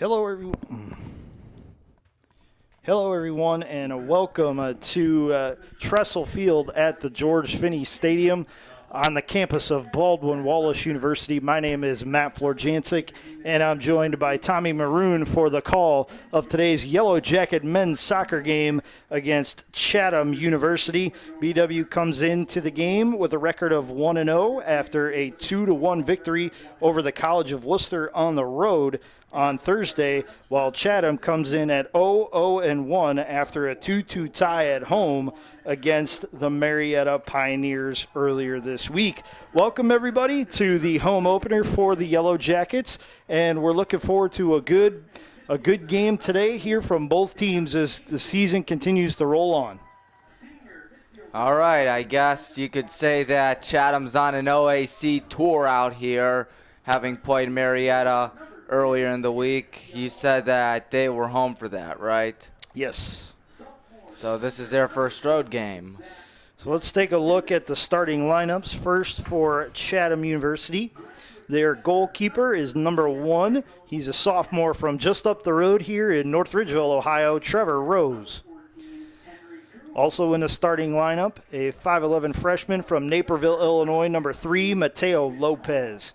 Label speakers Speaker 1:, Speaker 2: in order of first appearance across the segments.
Speaker 1: Hello, everyone, and welcome to Tressel Field at the George Finnie Stadium on the campus of Baldwin Wallace University. My name is Matt Florjancic, and I'm joined by Tommy Maroon for the call of today's Yellow Jacket men's soccer game against Chatham University. BW comes into the game with a record of 1-0 after a 2-1 victory over the College of Worcester on the road on Thursday, while Chatham comes in at 0-1 after a 2-2 tie at home against the Marietta Pioneers earlier this week. Welcome, everybody, to the home opener for the Yellow Jackets, and we're looking forward to a good game today here from both teams as the season continues to roll on.
Speaker 2: All right, I guess you could say that Chatham's on an OAC tour out here, having played Marietta earlier in the week. You said that they were home for that, right?
Speaker 1: Yes.
Speaker 2: So this is their first road game.
Speaker 1: So let's take a look at the starting lineups. First for Chatham University. Their goalkeeper is number 1. He's a sophomore from just up the road here in North Ridgeville, Ohio, Trevor Rose. Also in the starting lineup, a 5'11 freshman from Naperville, Illinois, number 3, Mateo Lopez.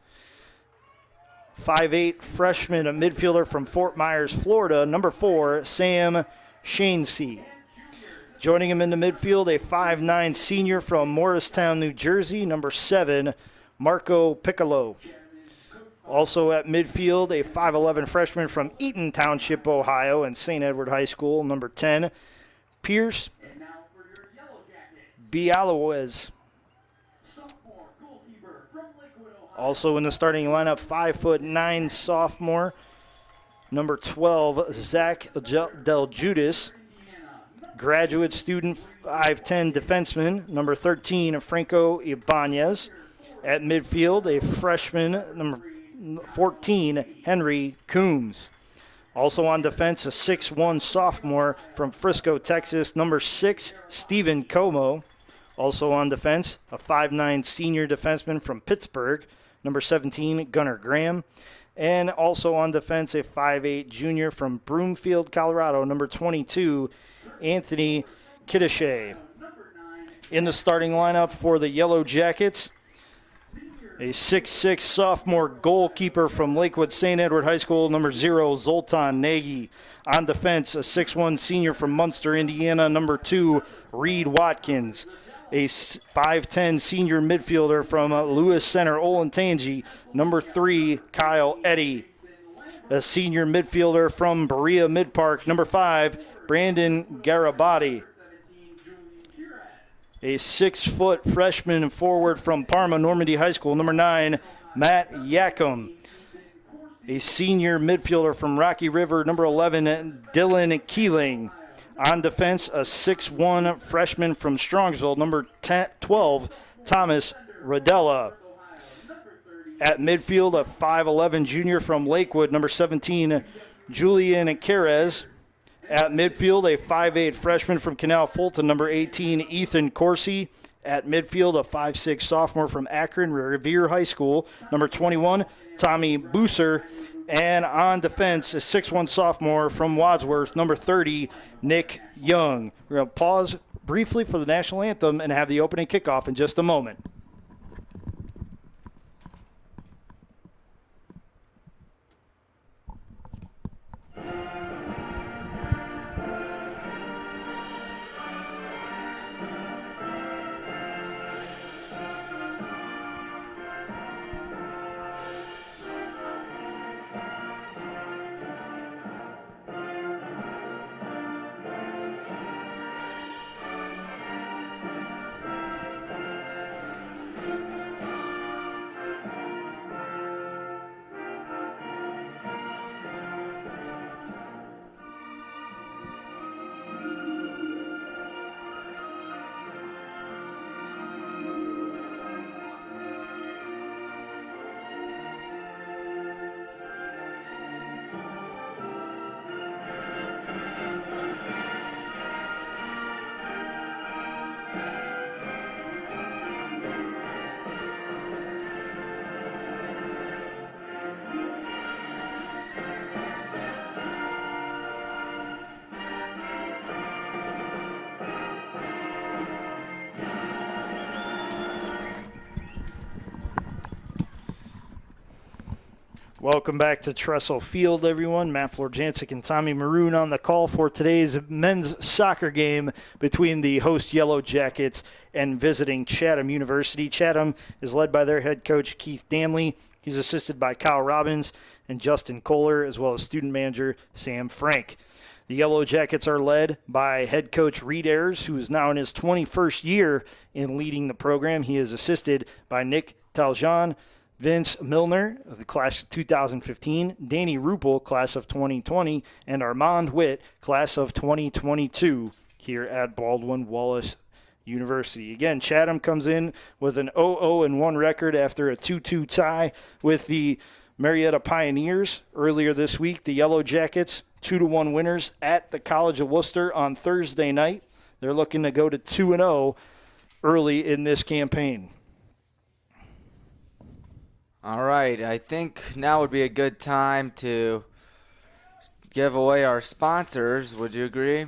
Speaker 1: 5'8 freshman, a midfielder from Fort Myers, Florida, number 4, Sam Shanesey. Joining him in the midfield, a 5'9 senior from Morristown, New Jersey, number 7, Marco Piccolo. Also at midfield, a 5'11 freshman from Eaton Township, Ohio, and St. Edward High School, number 10, Pierce Bialawez. Also in the starting lineup, 5'9 sophomore, number 12, Zach Del Judas. Graduate student, 5'10 defenseman, number 13, Franco Ibanez. At midfield, a freshman, number 14, Henry Coombs. Also on defense, a 6'1 sophomore from Frisco, Texas, number 6, Stephen Como. Also on defense, a 5'9 senior defenseman from Pittsburgh, number 17, Gunnar Graham. And also on defense, a 5'8 junior from Broomfield, Colorado, number 22, Anthony Kiddishay. In the starting lineup for the Yellow Jackets, a 6'6 sophomore goalkeeper from Lakewood St. Edward High School, number 0, Zoltan Nagy. On defense, a 6'1 senior from Munster, Indiana, number 2, Reed Watkins. A 5'10 senior midfielder from Lewis Center, Olentangy, number 3, Kyle Eddy. A senior midfielder from Berea Mid-Park, number 5, Brandon Garibaldi. A 6-foot freshman forward from Parma Normandy High School, number 9, Matt Yakum. A senior midfielder from Rocky River, number 11, Dylan Keeling. On defense, a 6'1 freshman from Strongsville, number 12, Thomas Rodella. At midfield, a 5'11 junior from Lakewood, number 17, Julian Carez. At midfield, a 5'8 freshman from Canal Fulton, number 18, Ethan Corsi. At midfield, a 5'6 sophomore from Akron Revere High School, number 21, Tommy Booser. And on defense, a 6'1 sophomore from Wadsworth, number 30, Nick Young. We're going to pause briefly for the national anthem and have the opening kickoff in just a moment. Welcome back to Tressel Field, everyone. Matt Florjancic and Tommy Maroon on the call for today's men's soccer game between the host Yellow Jackets and visiting Chatham University. Chatham is led by their head coach, Keith Damley. He's assisted by Kyle Robbins and Justin Kohler, as well as student manager Sam Frank. The Yellow Jackets are led by head coach Reed Ayers, who is now in his 21st year in leading the program. He is assisted by Nick Taljean, Vince Milner, of the class of 2015, Danny Rupel, class of 2020, and Armand Witt, class of 2022, here at Baldwin Wallace University. Again, Chatham comes in with an 0-0-1 record after a 2-2 tie with the Marietta Pioneers earlier this week. The Yellow Jackets, 2-1 winners at the College of Worcester on Thursday night. They're looking to go to 2-0 early in this campaign.
Speaker 2: All right, I think now would be a good time to give away our sponsors. Would you agree?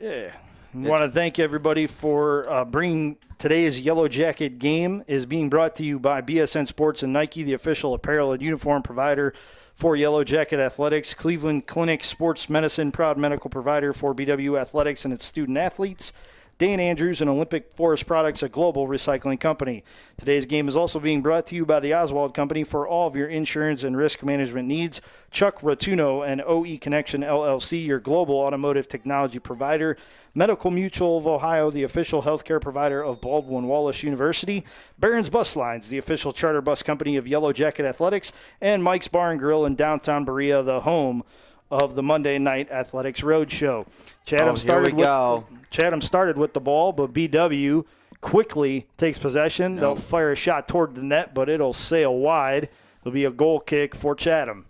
Speaker 1: Yeah. I want to thank everybody for bringing today's Yellow Jacket game is being brought to you by BSN Sports and Nike, the official apparel and uniform provider for Yellow Jacket Athletics. Cleveland Clinic Sports Medicine, proud medical provider for BW Athletics and its student athletes. Dan Andrews and Olympic Forest Products, a global recycling company. Today's game is also being brought to you by the Oswald Company for all of your insurance and risk management needs. Chuck Rotuno and OE Connection LLC, your global automotive technology provider. Medical Mutual of Ohio, the official healthcare provider of Baldwin Wallace University. Barron's Bus Lines, the official charter bus company of Yellow Jacket Athletics. And Mike's Bar and Grill in downtown Berea, the home of the Monday Night Athletics Roadshow. Chatham started with the ball, but BW quickly takes possession. They'll fire a shot toward the net, but it'll sail wide. It'll be a goal kick for Chatham.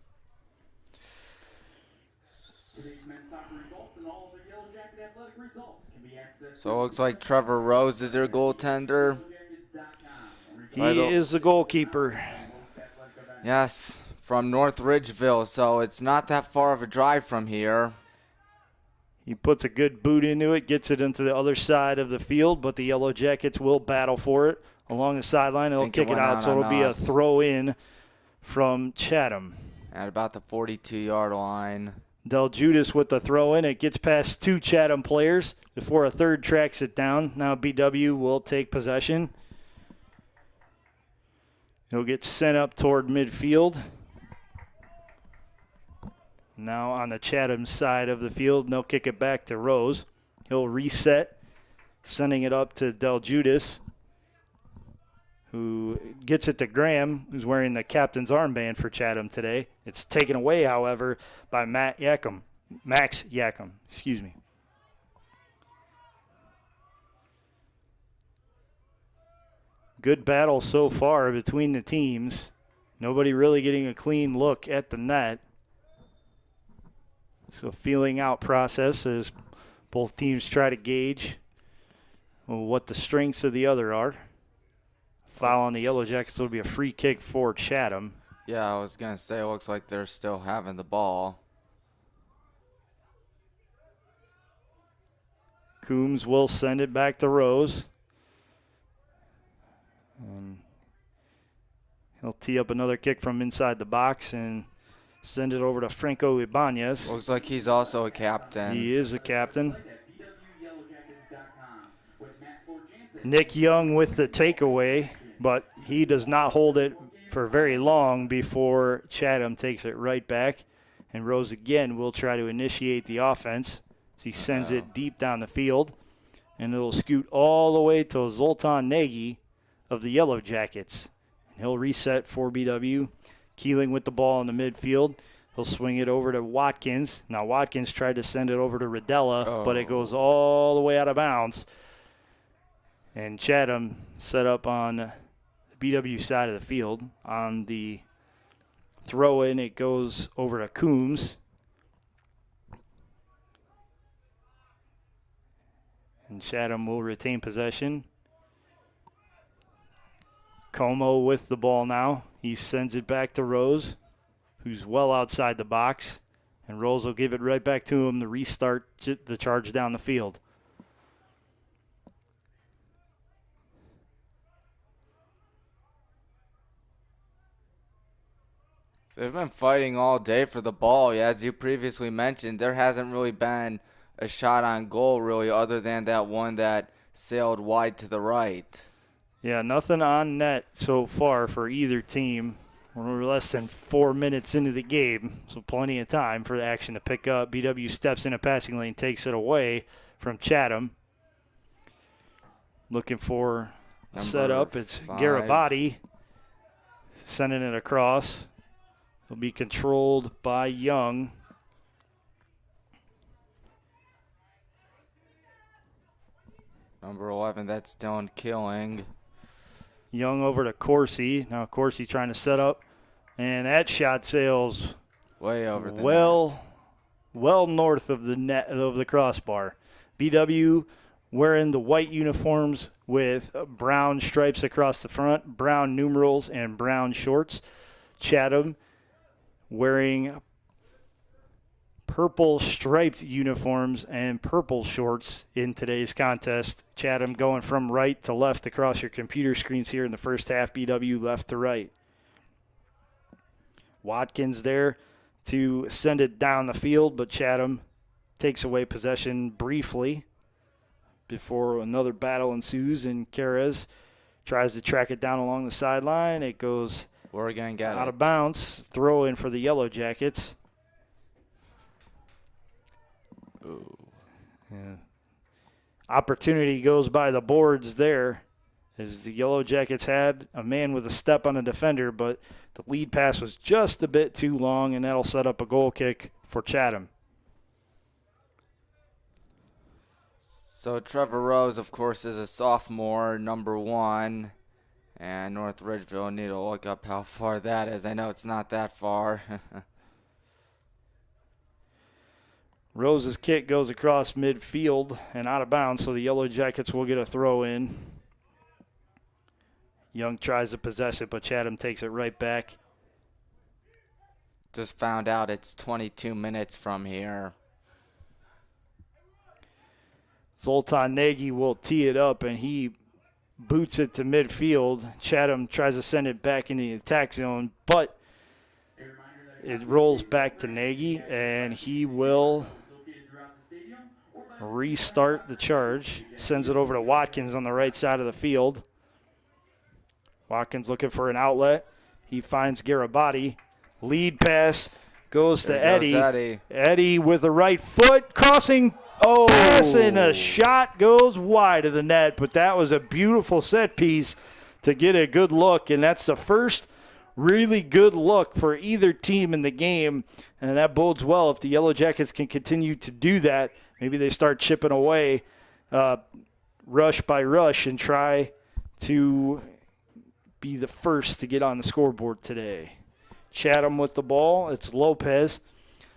Speaker 2: So it looks like Trevor Rose is their goaltender.
Speaker 1: He is the goalkeeper.
Speaker 2: Yes, from North Ridgeville, so it's not that far of a drive from here.
Speaker 1: He puts a good boot into it, gets it into the other side of the field, but the Yellow Jackets will battle for it along the sideline. They'll kick it out, so it'll be a throw-in from Chatham.
Speaker 2: At about the 42-yard line.
Speaker 1: Del Judas with the throw-in. It gets past two Chatham players before a third tracks it down. Now BW will take possession. He'll get sent up toward midfield. Now on the Chatham side of the field, and they'll kick it back to Rose. He'll reset, sending it up to Del Judas, who gets it to Graham, who's wearing the captain's armband for Chatham today. It's taken away, however, by Max Yakum. Good battle so far between the teams. Nobody really getting a clean look at the net. So feeling out process as both teams try to gauge what the strengths of the other are. Foul on the Yellow Jackets will be a free kick for Chatham.
Speaker 2: Yeah, I was going to say it looks like they're still having the ball.
Speaker 1: Coombs will send it back to Rose. And he'll tee up another kick from inside the box and send it over to Franco Ibanez.
Speaker 2: Looks like he's also a captain.
Speaker 1: He is a captain. Nick Young with the takeaway, but he does not hold it for very long before Chatham takes it right back. And Rose again will try to initiate the offense as he sends it deep down the field. And it'll scoot all the way to Zoltan Nagy of the Yellow Jackets. And he'll reset for BW. Keeling with the ball in the midfield. He'll swing it over to Watkins. Now Watkins tried to send it over to Rodella, but it goes all the way out of bounds. And Chatham set up on the BW side of the field. On the throw-in, it goes over to Coombs. And Chatham will retain possession. Como with the ball now. He sends it back to Rose, who's well outside the box. And Rose will give it right back to him to restart the charge down the field.
Speaker 2: They've been fighting all day for the ball. Yeah, as you previously mentioned, there hasn't really been a shot on goal, really, other than that one that sailed wide to the right.
Speaker 1: Yeah, nothing on net so far for either team. We're less than 4 minutes into the game, so plenty of time for the action to pick up. BW steps in a passing lane, takes it away from Chatham. Looking for a setup. It's
Speaker 2: 5.
Speaker 1: Garibaldi sending it across. It'll be controlled by Young.
Speaker 2: Number 11, that's Dylan Killing.
Speaker 1: Young over to Corsi. Now Corsi trying to set up. And that shot sails
Speaker 2: Way over the net.
Speaker 1: well north of the net of the crossbar. BW wearing the white uniforms with brown stripes across the front, brown numerals, and brown shorts. Chatham wearing purple striped uniforms and purple shorts in today's contest. Chatham going from right to left across your computer screens here in the first half. BW left to right. Watkins there to send it down the field, but Chatham takes away possession briefly before another battle ensues, and Carez tries to track it down along the sideline. It goes
Speaker 2: Oregon got
Speaker 1: out
Speaker 2: it.
Speaker 1: of bounds. Throw in for the Yellow Jackets.
Speaker 2: Ooh.
Speaker 1: Yeah. Opportunity goes by the boards there as the Yellow Jackets had a man with a step on a defender, but the lead pass was just a bit too long, and that'll set up a goal kick for Chatham.
Speaker 2: So Trevor Rose, of course, is a sophomore, number 1. And North Ridgeville need to look up how far that is. I know it's not that far.
Speaker 1: Rose's kick goes across midfield and out of bounds, so the Yellow Jackets will get a throw in. Young tries to possess it, but Chatham takes it right back.
Speaker 2: Just found out it's 22 minutes from here.
Speaker 1: Zoltan Nagy will tee it up, and he boots it to midfield. Chatham tries to send it back in the attack zone, but it rolls back to Nagy, and he will restart the charge. Sends it over to Watkins on the right side of the field. Watkins looking for an outlet. He finds Garibaldi. Lead pass goes to Eddie. Eddie with the right foot, crossing pass, and a shot goes wide of the net. But that was a beautiful set piece to get a good look, and that's the first really good look for either team in the game, and that bodes well if the Yellow Jackets can continue to do that. Maybe they start chipping away rush by rush and try to be the first to get on the scoreboard today. Chatham with the ball. It's Lopez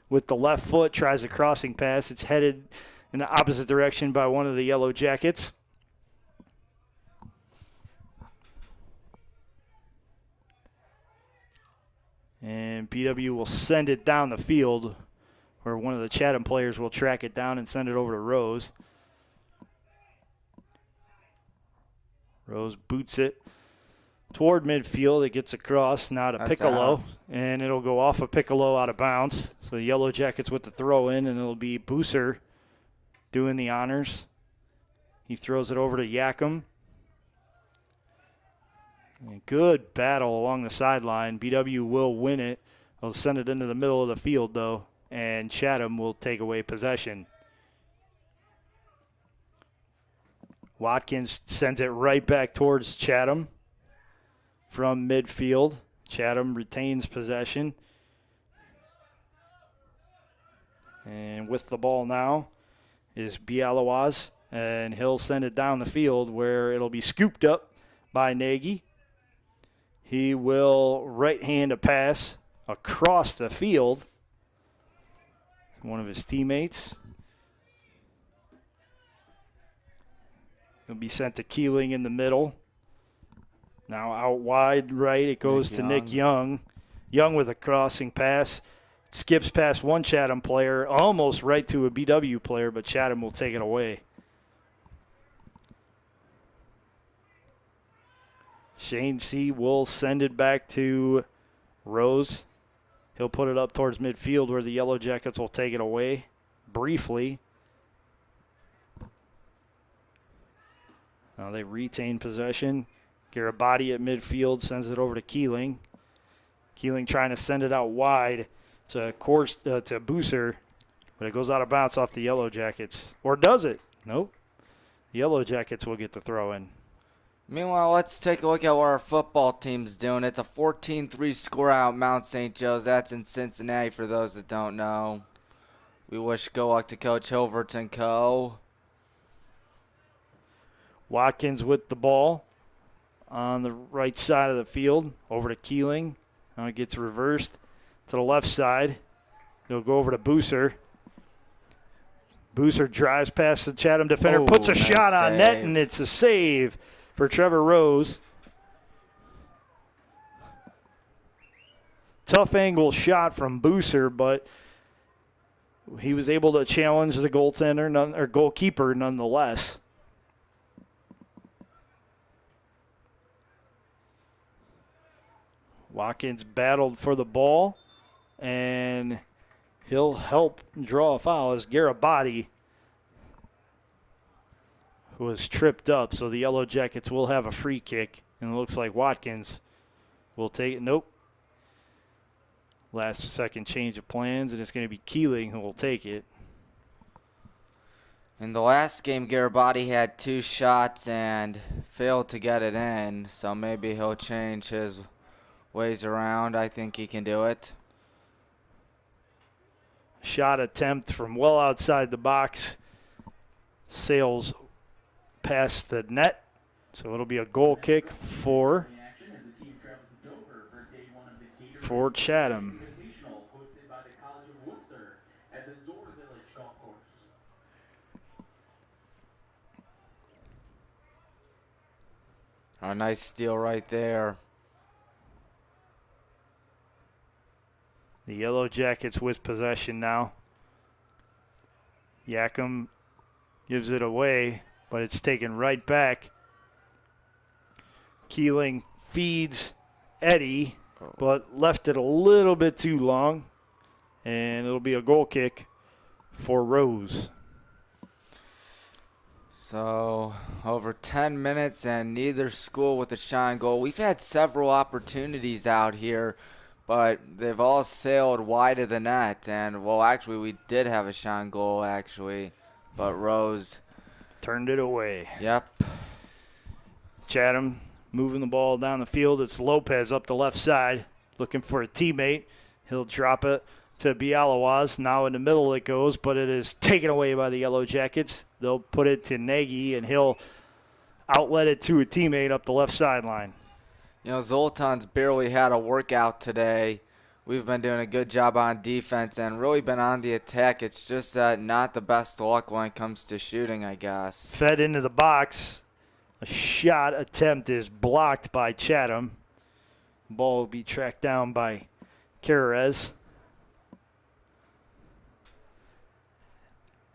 Speaker 1: with the left foot, tries a crossing pass. It's headed in the opposite direction by one of the Yellow Jackets. And BW will send it down the field, where one of the Chatham players will track it down and send it over to Rose. Rose boots it toward midfield. It gets across now to Piccolo, and it'll go off of Piccolo out of bounds. So Yellow Jackets with the throw in, and it'll be Booser doing the honors. He throws it over to Yakum. And good battle along the sideline. BW will win it. They'll send it into the middle of the field, though, and Chatham will take away possession. Watkins sends it right back towards Chatham from midfield. Chatham retains possession. And with the ball now is Bialawaz, and he'll send it down the field where it'll be scooped up by Nagy. He will right-hand a pass across the field. One of his teammates. He'll be sent to Keeling in the middle. Now out wide right, it goes to Nick Young. Young with a crossing pass. Skips past one Chatham player, almost right to a BW player, but Chatham will take it away. Shane C. will send it back to Rose. He'll put it up towards midfield where the Yellow Jackets will take it away briefly. Now they retain possession. Garabati at midfield sends it over to Keeling. Keeling trying to send it out wide to Booser, but it goes out of bounds off the Yellow Jackets. Or does it? Nope. The Yellow Jackets will get the throw in.
Speaker 2: Meanwhile, let's take a look at what our football team's doing. It's a 14-3 score out Mount St. Joe's. That's in Cincinnati for those that don't know. We wish good luck to Coach Hilvert and co.
Speaker 1: Watkins with the ball on the right side of the field, over to Keeling. Now it gets reversed to the left side. It'll go over to Booser. Booser drives past the Chatham defender, puts a
Speaker 2: nice
Speaker 1: shot on
Speaker 2: save.
Speaker 1: net, and it's a save for Trevor Rose. Tough angle shot from Booser, but he was able to challenge the goalkeeper nonetheless. Watkins battled for the ball, and he'll help draw a foul as Garabati was tripped up. So the Yellow Jackets will have a free kick, and it looks like Watkins will take it. Nope. Last second change of plans, and it's going to be Keeling who will take it.
Speaker 2: In the last game, Garabati had 2 shots and failed to get it in, so maybe he'll change his ways around. I think he can do it.
Speaker 1: Shot attempt from well outside the box. Sails past the net. So it'll be a goal kick for Chatham.
Speaker 2: A nice steal right there.
Speaker 1: The Yellow Jackets with possession now. Yakum gives it away, but it's taken right back. Keeling feeds Eddie, but left it a little bit too long, and it'll be a goal kick for Rose.
Speaker 2: So, over 10 minutes and neither school with a shot on goal. We've had several opportunities out here, but they've all sailed wide of the net. And, well, actually, we did have a shot on goal, actually, but Rose
Speaker 1: turned it away.
Speaker 2: Yep.
Speaker 1: Chatham moving the ball down the field. It's Lopez up the left side looking for a teammate. He'll drop it to Bialawaz. Now in the middle it goes, but it is taken away by the Yellow Jackets. They'll put it to Nagy, and he'll outlet it to a teammate up the left sideline.
Speaker 2: You know, Zoltan's barely had a workout today. We've been doing a good job on defense and really been on the attack. It's just not the best luck when it comes to shooting, I guess.
Speaker 1: Fed into the box. A shot attempt is blocked by Chatham. The ball will be tracked down by Carrez.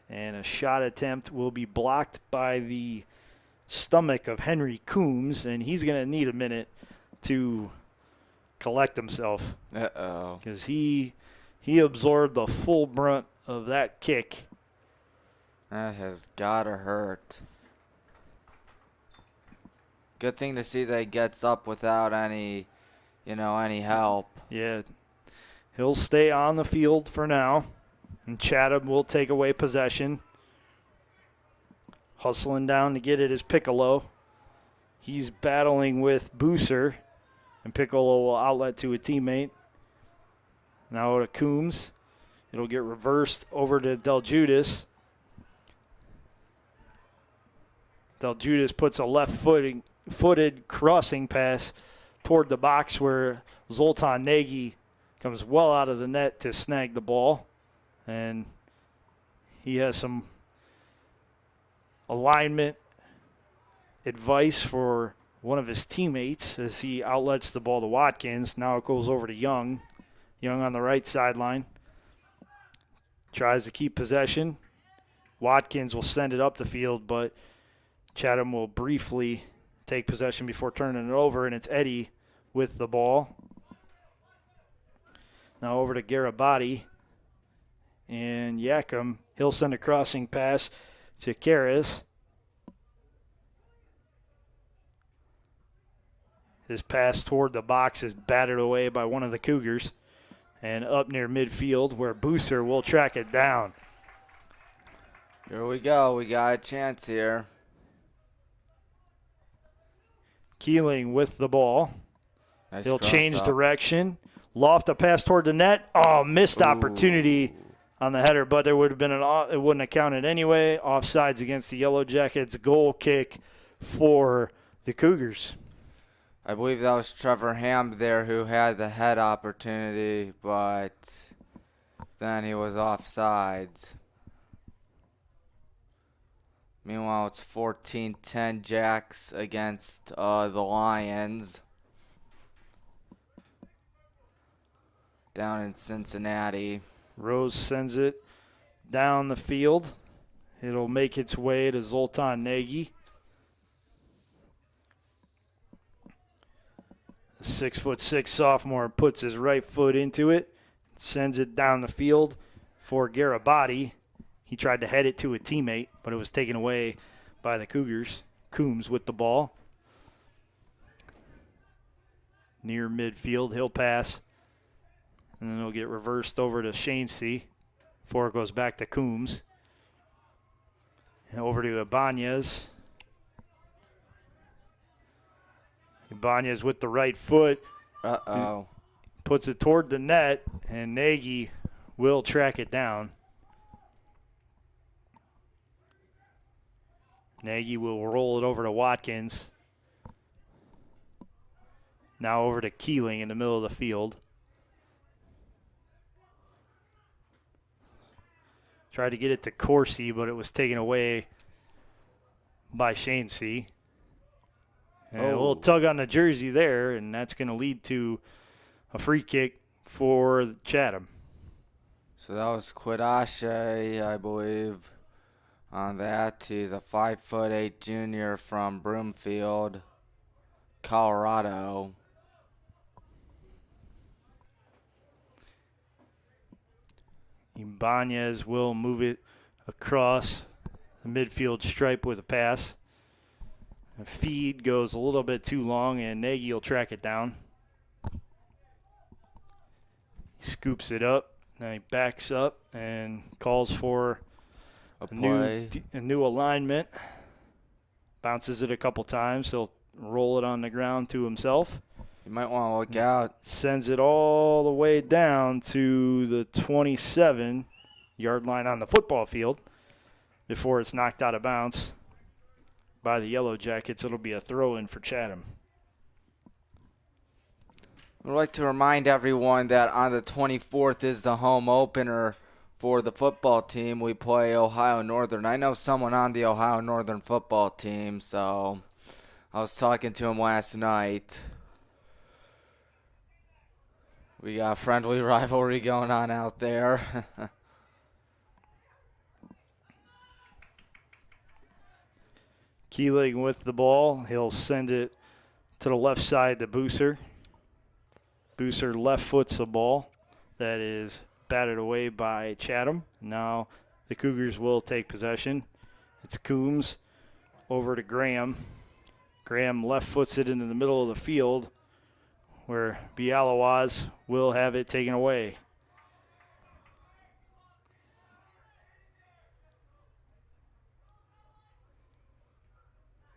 Speaker 1: And a shot attempt will be blocked by the stomach of Henry Coombs, and he's going to need a minute to collect himself.
Speaker 2: Uh-oh.
Speaker 1: Because he absorbed the full brunt of that kick.
Speaker 2: That has got to hurt. Good thing to see that he gets up without any help.
Speaker 1: Yeah, he'll stay on the field for now, and Chatham will take away possession. Hustling down to get it is Piccolo. He's battling with Booser, and Piccolo will outlet to a teammate. Now to Coombs. It'll get reversed over to Del Judas. Del Judas puts a left-footed crossing pass toward the box where Zoltan Nagy comes well out of the net to snag the ball. And he has some alignment advice for one of his teammates as he outlets the ball to Watkins. Now it goes over to Young. Young on the right sideline. Tries to keep possession. Watkins will send it up the field, but Chatham will briefly take possession before turning it over, and it's Eddie with the ball. Now over to Garibaldi. And Yakum, he'll send a crossing pass to Karras. His pass toward the box is batted away by one of the Cougars. And up near midfield where Booser will track it down.
Speaker 2: Here we go. We got a chance here.
Speaker 1: Keeling with the ball.
Speaker 2: Nice
Speaker 1: He'll
Speaker 2: cross
Speaker 1: change
Speaker 2: up.
Speaker 1: direction. Loft a pass toward the net. Oh, missed
Speaker 2: Ooh.
Speaker 1: opportunity on the header, but there would have been it wouldn't have counted anyway. Offsides against the Yellow Jackets. Goal kick for the Cougars.
Speaker 2: I believe that was Trevor Ham there who had the head opportunity, but then he was offsides. Meanwhile, it's 14-10 Jacks against the Lions down in Cincinnati.
Speaker 1: Rose sends it down the field. It'll make its way to Zoltan Nagy. 6'6" sophomore puts his right foot into it, sends it down the field for Garibaldi. He tried to head it to a teammate, but it was taken away by the Cougars. Coombs with the ball. Near midfield, he'll pass. And then it'll get reversed over to Shaincy before it goes back to Coombs. And over to Ibanez. Ibanez with the right foot.
Speaker 2: Uh-oh.
Speaker 1: Puts it toward the net, and Nagy will track it down. Nagy will roll it over to Watkins. Now over to Keeling in the middle of the field. Tried to get it to Corsi, but it was taken away by Shaincy. And a little tug on the jersey there, and that's going to lead to a free kick for Chatham.
Speaker 2: So that was Quidashe, I believe, on that. He's a 5'8" junior from Broomfield, Colorado.
Speaker 1: Ibanez will move it across the midfield stripe with a pass. The feed goes a little bit too long, and Nagy will track it down. He scoops it up, then he backs up and calls for a new alignment. Bounces it a couple times. He'll roll it on the ground to himself.
Speaker 2: You might want to look out.
Speaker 1: Sends it all the way down to the 27-yard line on the football field before it's knocked out of bounds by the Yellow Jackets. It'll be a throw-in for Chatham.
Speaker 2: I'd like to remind everyone that on the 24th is the home opener for the football team. We play Ohio Northern. I know someone on the Ohio Northern football team, so I was talking to him last night. We got a friendly rivalry going on out there.
Speaker 1: Keeling with the ball. He'll send it to the left side to Booser. Booser left foots the ball. That is batted away by Chatham. Now the Cougars will take possession. It's Coombs over to Graham. Graham left foots it into the middle of the field where Bialawaz will have it taken away.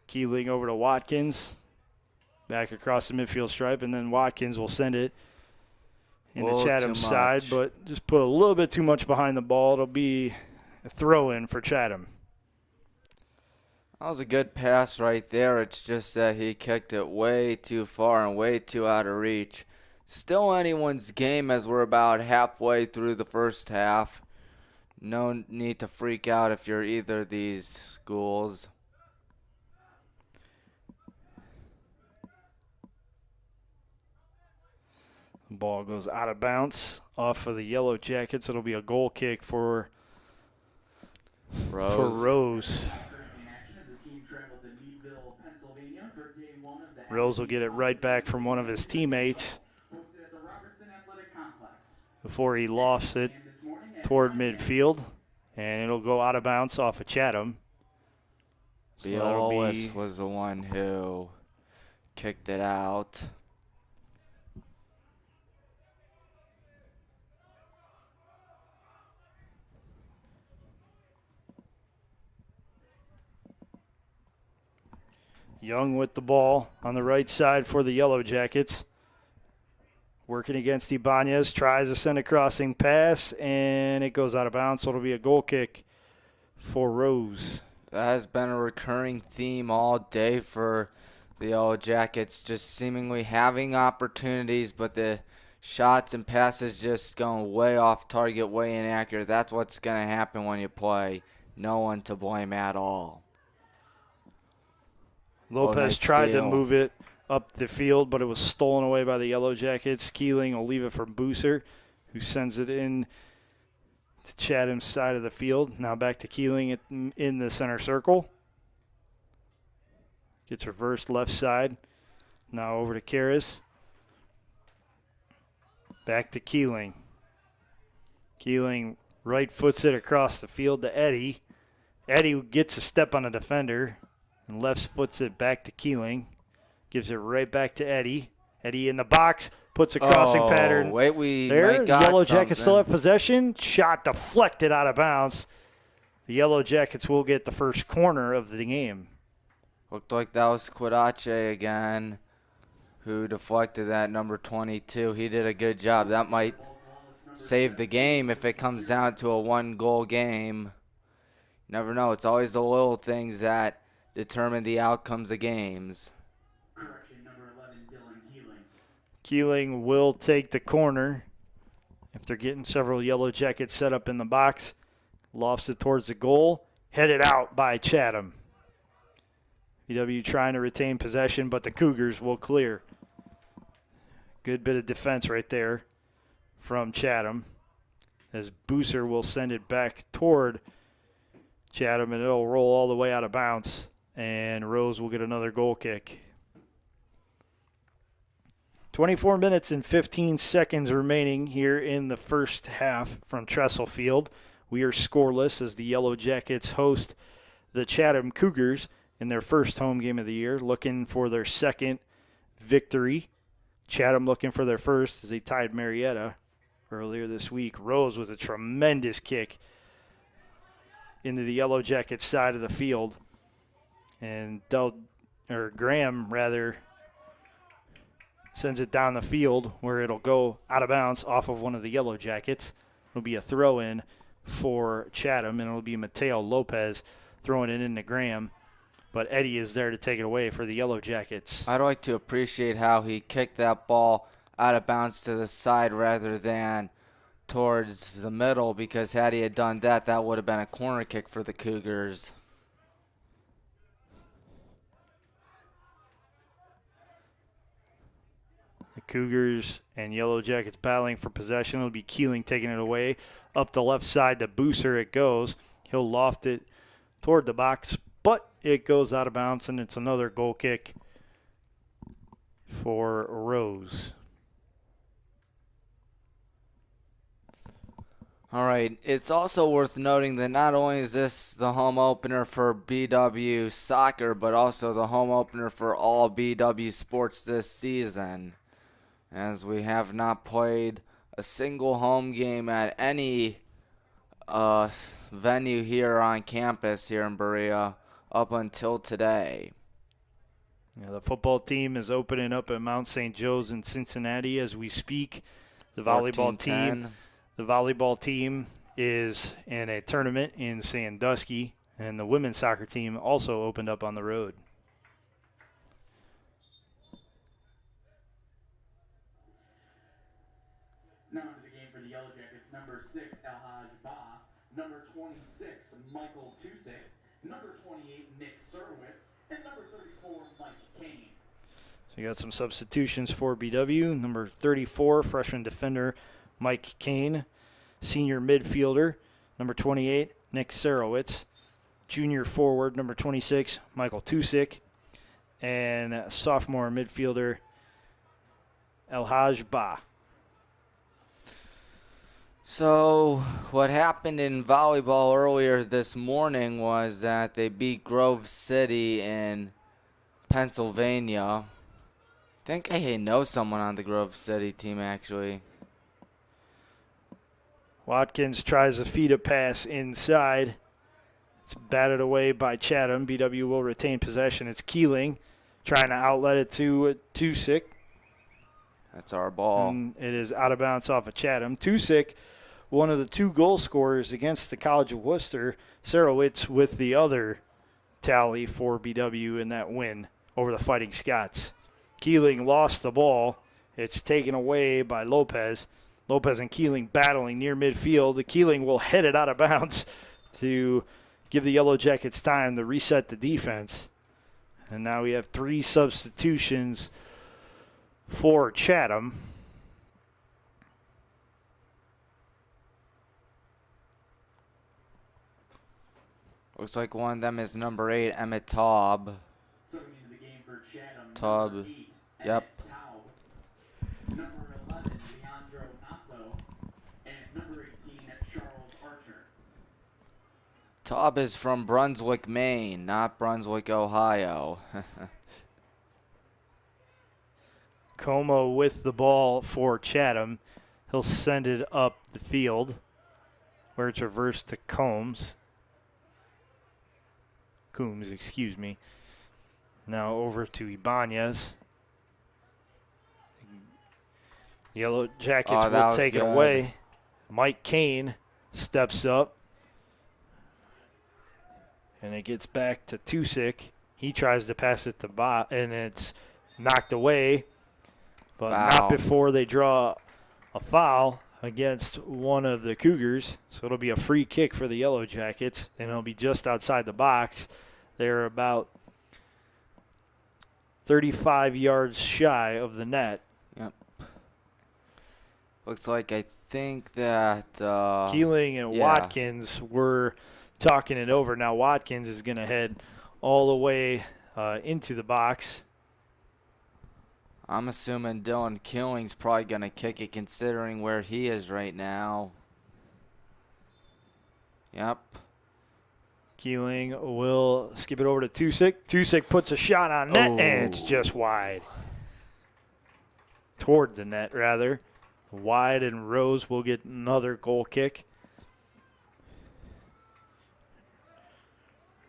Speaker 1: Keeling over to Watkins. Back across the midfield stripe, and then Watkins will send it into Chatham's side, but just put a little bit too much behind the ball. It'll be a throw-in for Chatham.
Speaker 2: That was a good pass right there. It's just that he kicked it way too far and way too out of reach. Still anyone's game as we're about halfway through the first half. No need to freak out if you're either of these schools.
Speaker 1: Ball goes out of bounds off of the Yellow Jackets. It'll be a goal kick for Rose. Rose will get it right back from one of his teammates. before he lofts it toward midfield, and it'll go out of bounds off of Chatham. So
Speaker 2: Wallace was the one who kicked it out.
Speaker 1: Young with the ball on the right side for the Yellow Jackets. Working against Ibanez, tries to send a crossing pass, and it goes out of bounds, so it'll be a goal kick for Rose.
Speaker 2: That has been a recurring theme all day for the Yellow Jackets, just seemingly having opportunities, but the shots and passes just going way off target, way inaccurate. That's what's going to happen when you play. No one to blame at all.
Speaker 1: Lopez
Speaker 2: nice
Speaker 1: tried
Speaker 2: steal.
Speaker 1: to move it up the field, but it was stolen away by the Yellow Jackets. Keeling will leave it for Booser, who sends it in to Chatham's side of the field. Now back to Keeling in the center circle. Gets reversed left side. Now over to Karras. Back to Keeling. Keeling right foots it across the field to Eddie. Eddie gets a step on a defender and left foots it back to Keeling. Gives it right back to Eddie. Eddie in the box, puts a crossing pattern.
Speaker 2: Wait, we
Speaker 1: there.
Speaker 2: might got
Speaker 1: Yellow
Speaker 2: something.
Speaker 1: Jackets still have possession. Shot deflected out of bounds. The Yellow Jackets will get the first corner of the game.
Speaker 2: Looked like that was Quadache again, who deflected that number 22. He did a good job. That might save the game if it comes down to a one-goal game. Never know. It's always the little things that determine the outcomes of games.
Speaker 1: Keeling will take the corner if they're getting several Yellow Jackets set up in the box. Lofts it towards the goal. Headed out by Chatham. VW trying to retain possession, but the Cougars will clear. Good bit of defense right there from Chatham, as Booser will send it back toward Chatham, and it'll roll all the way out of bounds, and Rose will get another goal kick. 24 minutes and 15 seconds remaining here in the first half from Tressel Field. We are scoreless as the Yellow Jackets host the Chatham Cougars in their first home game of the year, looking for their second victory. Chatham looking for their first as they tied Marietta earlier this week. Rose with a tremendous kick into the Yellow Jackets side of the field. And Graham sends it down the field where it'll go out of bounds off of one of the Yellow Jackets. It'll be a throw-in for Chatham, and it'll be Mateo Lopez throwing it into Graham. But Eddie is there to take it away for the Yellow Jackets.
Speaker 2: I'd like to appreciate how he kicked that ball out of bounds to the side rather than towards the middle, because had he had done that, that would have been a corner kick for the Cougars.
Speaker 1: The Cougars and Yellow Jackets battling for possession. It'll be Keeling taking it away. Up the left side to Booser it goes. He'll loft it toward the box, but it goes out of bounds, and it's another goal kick for Rose.
Speaker 2: All right, it's also worth noting that not only is this the home opener for BW soccer, but also the home opener for all BW sports this season, as we have not played a single home game at any venue here on campus here in Berea up until today.
Speaker 1: Yeah, the football team is opening up at Mount St. Joe's in Cincinnati as we speak. The volleyball team is in a tournament in Sandusky, and the women's soccer team also opened up on the road.
Speaker 3: Now into the game for the Yellow Jackets, number 6, Alhaj Ba, number 26, Michael Tusik, number 28, Nick Serwitz, and number 34, Mike Kane.
Speaker 1: So you got some substitutions for BW. Number 34, freshman defender Mike Kane. Senior midfielder, number 28, Nick Serowitz. Junior forward, number 26, Michael Tusik. And sophomore midfielder, Alhaj Ba.
Speaker 2: So, what happened in volleyball earlier this morning was that they beat Grove City in Pennsylvania. I think I know someone on the Grove City team, actually.
Speaker 1: Watkins tries to feed a pass inside. It's batted away by Chatham. BW will retain possession. It's Keeling trying to outlet it to Tusick.
Speaker 2: That's our ball.
Speaker 1: And it is out of bounds off of Chatham. Tusick, one of the 2 goal scorers against the College of Worcester. Sarowitz with the other tally for BW in that win over the Fighting Scots. Keeling lost the ball. It's taken away by Lopez. Lopez and Keeling battling near midfield. The Keeling will head it out of bounds to give the Yellow Jackets time to reset the defense. And now we have 3 substitutions for Chatham.
Speaker 2: Looks like one of them is number 8, Emmett Taub.
Speaker 3: Coming into the game for Chatham,
Speaker 2: Taub.
Speaker 3: number 8,
Speaker 2: Yep.
Speaker 3: Emmett Taub. Number 11, Leandro Nasso. And number 18, Charles Archer.
Speaker 2: Taub is from Brunswick, Maine, not Brunswick, Ohio.
Speaker 1: Como with the ball for Chatham. He'll send it up the field where it's reversed to Coombs, excuse me. Now over to Ibanez. Yellow Jackets will take it away. Mike Kane steps up. And it gets back to Tusick. He tries to pass it to Bot, and it's knocked away. But not before they draw a foul against one of the Cougars. So it'll be a free kick for the Yellow Jackets, and it'll be just outside the box. They're about 35 yards shy of the net.
Speaker 2: Yep. Looks like I think that
Speaker 1: Keeling and Watkins were talking it over. Now Watkins is going to head all the way into the box.
Speaker 2: I'm assuming Dylan Keeling's probably going to kick it considering where he is right now. Yep.
Speaker 1: Keeling will skip it over to Tusick. Tusick puts a shot on net, and it's just wide. Toward the net, rather. Wide, and Rose will get another goal kick.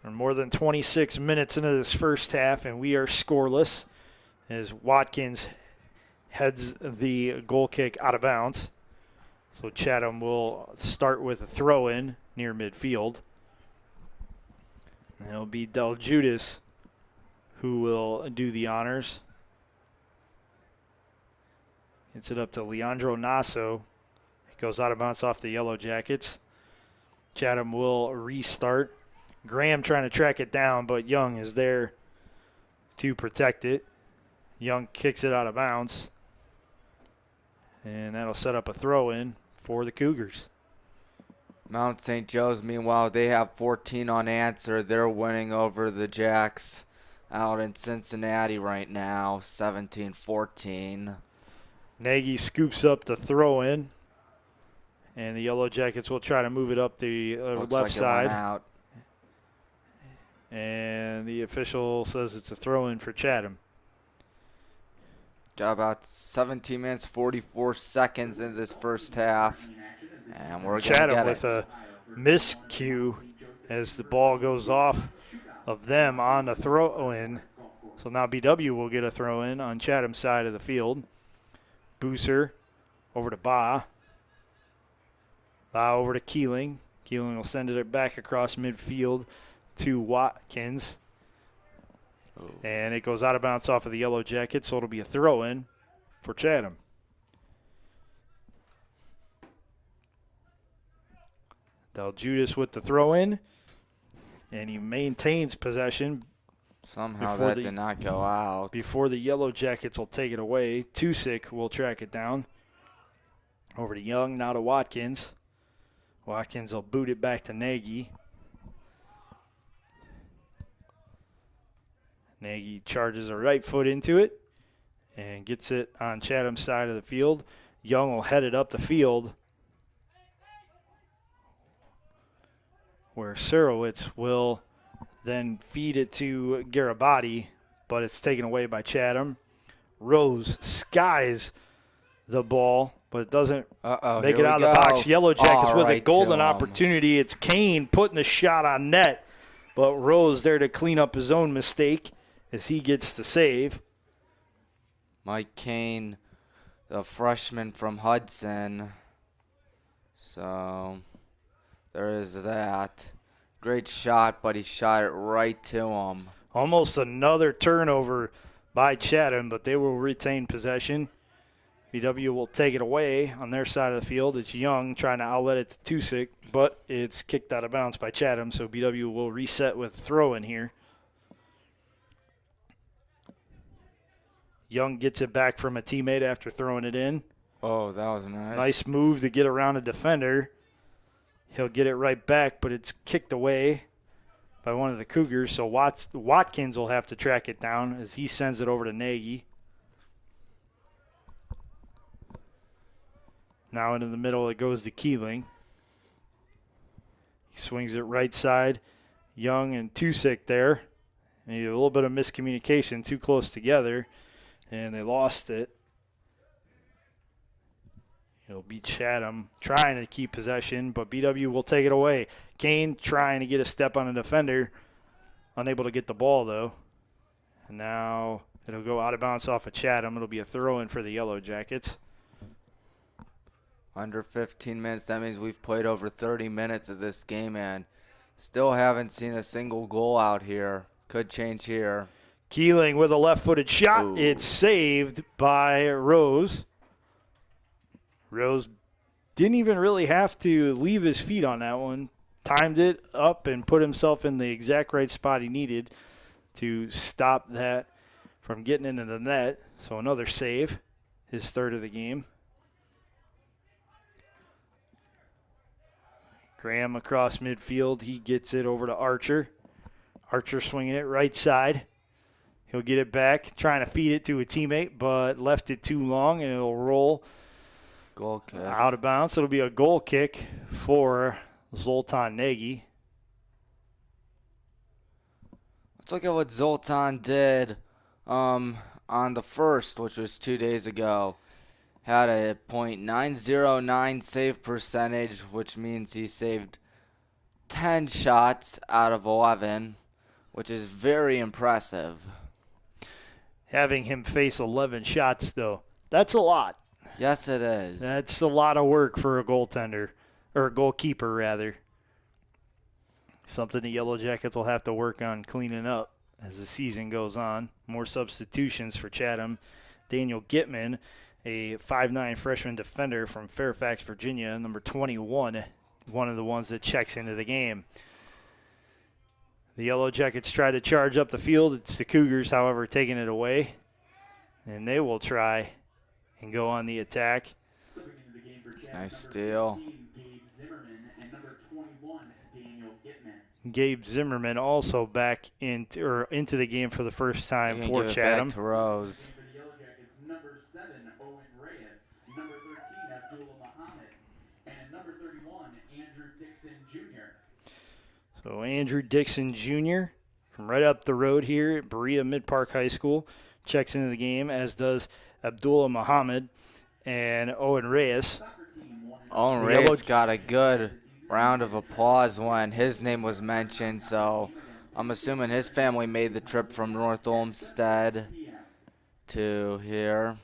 Speaker 1: We're more than 26 minutes into this first half, and we are scoreless as Watkins heads the goal kick out of bounds. So Chatham will start with a throw-in near midfield. And it'll be Del Judas who will do the honors. Gets it up to Leandro Nasso. It goes out of bounds off the Yellow Jackets. Chatham will restart. Graham trying to track it down, but Young is there to protect it. Young kicks it out of bounds. And that'll set up a throw-in for the Cougars.
Speaker 2: Mount St. Joe's, meanwhile, they have 14 unanswered. They're winning over the Jacks out in Cincinnati right now, 17-14.
Speaker 1: Nagy scoops up the throw-in, and the Yellow Jackets will try to move it up the left side.
Speaker 2: Out.
Speaker 1: And the official says it's a throw-in for Chatham.
Speaker 2: Got about 17 minutes, 44 seconds in this first half. And we're going to get
Speaker 1: Chatham with a miscue as the ball goes off of them on the throw-in. So now BW will get a throw-in on Chatham's side of the field. Booser over to Ba. Ba over to Keeling. Keeling will send it back across midfield to Watkins. And it goes out of bounds off of the Yellow Jackets, so it'll be a throw-in for Chatham. Del Judas with the throw-in, and he maintains possession.
Speaker 2: Somehow that did not go out.
Speaker 1: Before the Yellow Jackets will take it away, Tusick will track it down. Over to Young, now to Watkins. Watkins will boot it back to Nagy. Nagy charges a right foot into it and gets it on Chatham's side of the field. Young will head it up the field. where Surowitz will then feed it to Garibaldi, but it's taken away by Chatham. Rose skies the ball, but it doesn't make it out of the box. Yellow Jackets with a golden opportunity. It's Kane putting the shot on net, but Rose there to clean up his own mistake as he gets the save.
Speaker 2: Mike Kane, the freshman from Hudson. So there is that. Great shot, but he shot it right to him.
Speaker 1: Almost another turnover by Chatham, but they will retain possession. BW will take it away on their side of the field. It's Young trying to outlet it to Tusick, but it's kicked out of bounds by Chatham, so BW will reset with throw in here. Young gets it back from a teammate after throwing it in.
Speaker 2: Oh, that was nice.
Speaker 1: Nice move to get around a defender. He'll get it right back, but it's kicked away by one of the Cougars, so Watkins will have to track it down as he sends it over to Nagy. Now into the middle, it goes to Keeling. He swings it right side. Young and Tusick there. And a little bit of miscommunication, too close together, and they lost it. It'll be Chatham trying to keep possession, but BW will take it away. Kane trying to get a step on a defender. Unable to get the ball, though. And now it'll go out of bounds off of Chatham. It'll be a throw-in for the Yellow Jackets.
Speaker 2: Under 15 minutes. That means we've played over 30 minutes of this game, and still haven't seen a single goal out here. Could change here.
Speaker 1: Keeling with a left-footed shot.
Speaker 2: Ooh.
Speaker 1: It's saved by Rose. Rose didn't even really have to leave his feet on that one. Timed it up and put himself in the exact right spot he needed to stop that from getting into the net. So another save, his third of the game. Graham across midfield. He gets it over to Archer. Archer swinging it right side. He'll get it back, trying to feed it to a teammate, but left it too long, and it'll roll
Speaker 2: Goal kick.
Speaker 1: out of bounds. It'll be a goal kick for Zoltan Nagy.
Speaker 2: Let's look at what Zoltan did on the first, which was 2 days ago. Had a .909 save percentage, which means he saved 10 shots out of 11, which is very impressive.
Speaker 1: Having him face 11 shots, though, that's a lot.
Speaker 2: Yes, it is.
Speaker 1: That's a lot of work for a goaltender, or a goalkeeper, rather. Something the Yellow Jackets will have to work on cleaning up as the season goes on. More substitutions for Chatham. Daniel Gitman, a 5'9 freshman defender from Fairfax, Virginia, number 21, one of the ones that checks into the game. The Yellow Jackets try to charge up the field. It's the Cougars, however, taking it away. And they will try and go on the attack.
Speaker 2: Nice steal.
Speaker 1: Gabe Zimmerman also back into the game for the first time for
Speaker 2: give it
Speaker 1: Chatham.
Speaker 2: back to Rose.
Speaker 3: Number 7, Owen Reyes. Number 13, Abdullah Muhammad. And number 31, Andrew Dixon Jr.
Speaker 1: So Andrew Dixon Jr. from right up the road here at Berea Mid-Park High School checks into the game, as does Abdullah Muhammad and Owen Reyes.
Speaker 2: Owen Reyes got a good round of applause when his name was mentioned, so I'm assuming his family made the trip from North Olmsted to here.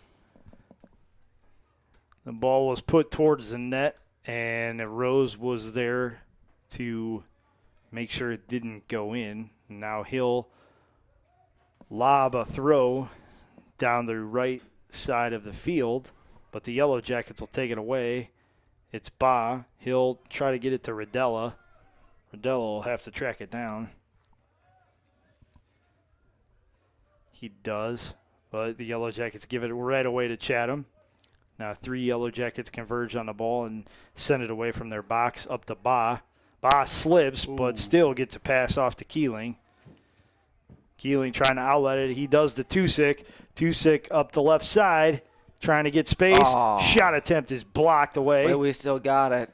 Speaker 1: The ball was put towards the net, and Rose was there to make sure it didn't go in. Now he'll lob a throw down the right side of the field, but the Yellow Jackets will take it away. It's Ba. He'll try to get it to Rodella. Rodella will have to track it down. He does, but the Yellow Jackets give it right away to Chatham. Now 3 Yellow Jackets converge on the ball and send it away from their box up to Ba. Ba slips, but still gets a pass off to Keeling. Keeling trying to outlet it. He does to Tusick. Tusick up the left side, trying to get space.
Speaker 2: Oh.
Speaker 1: Shot attempt is blocked away.
Speaker 2: Wait, we still got it.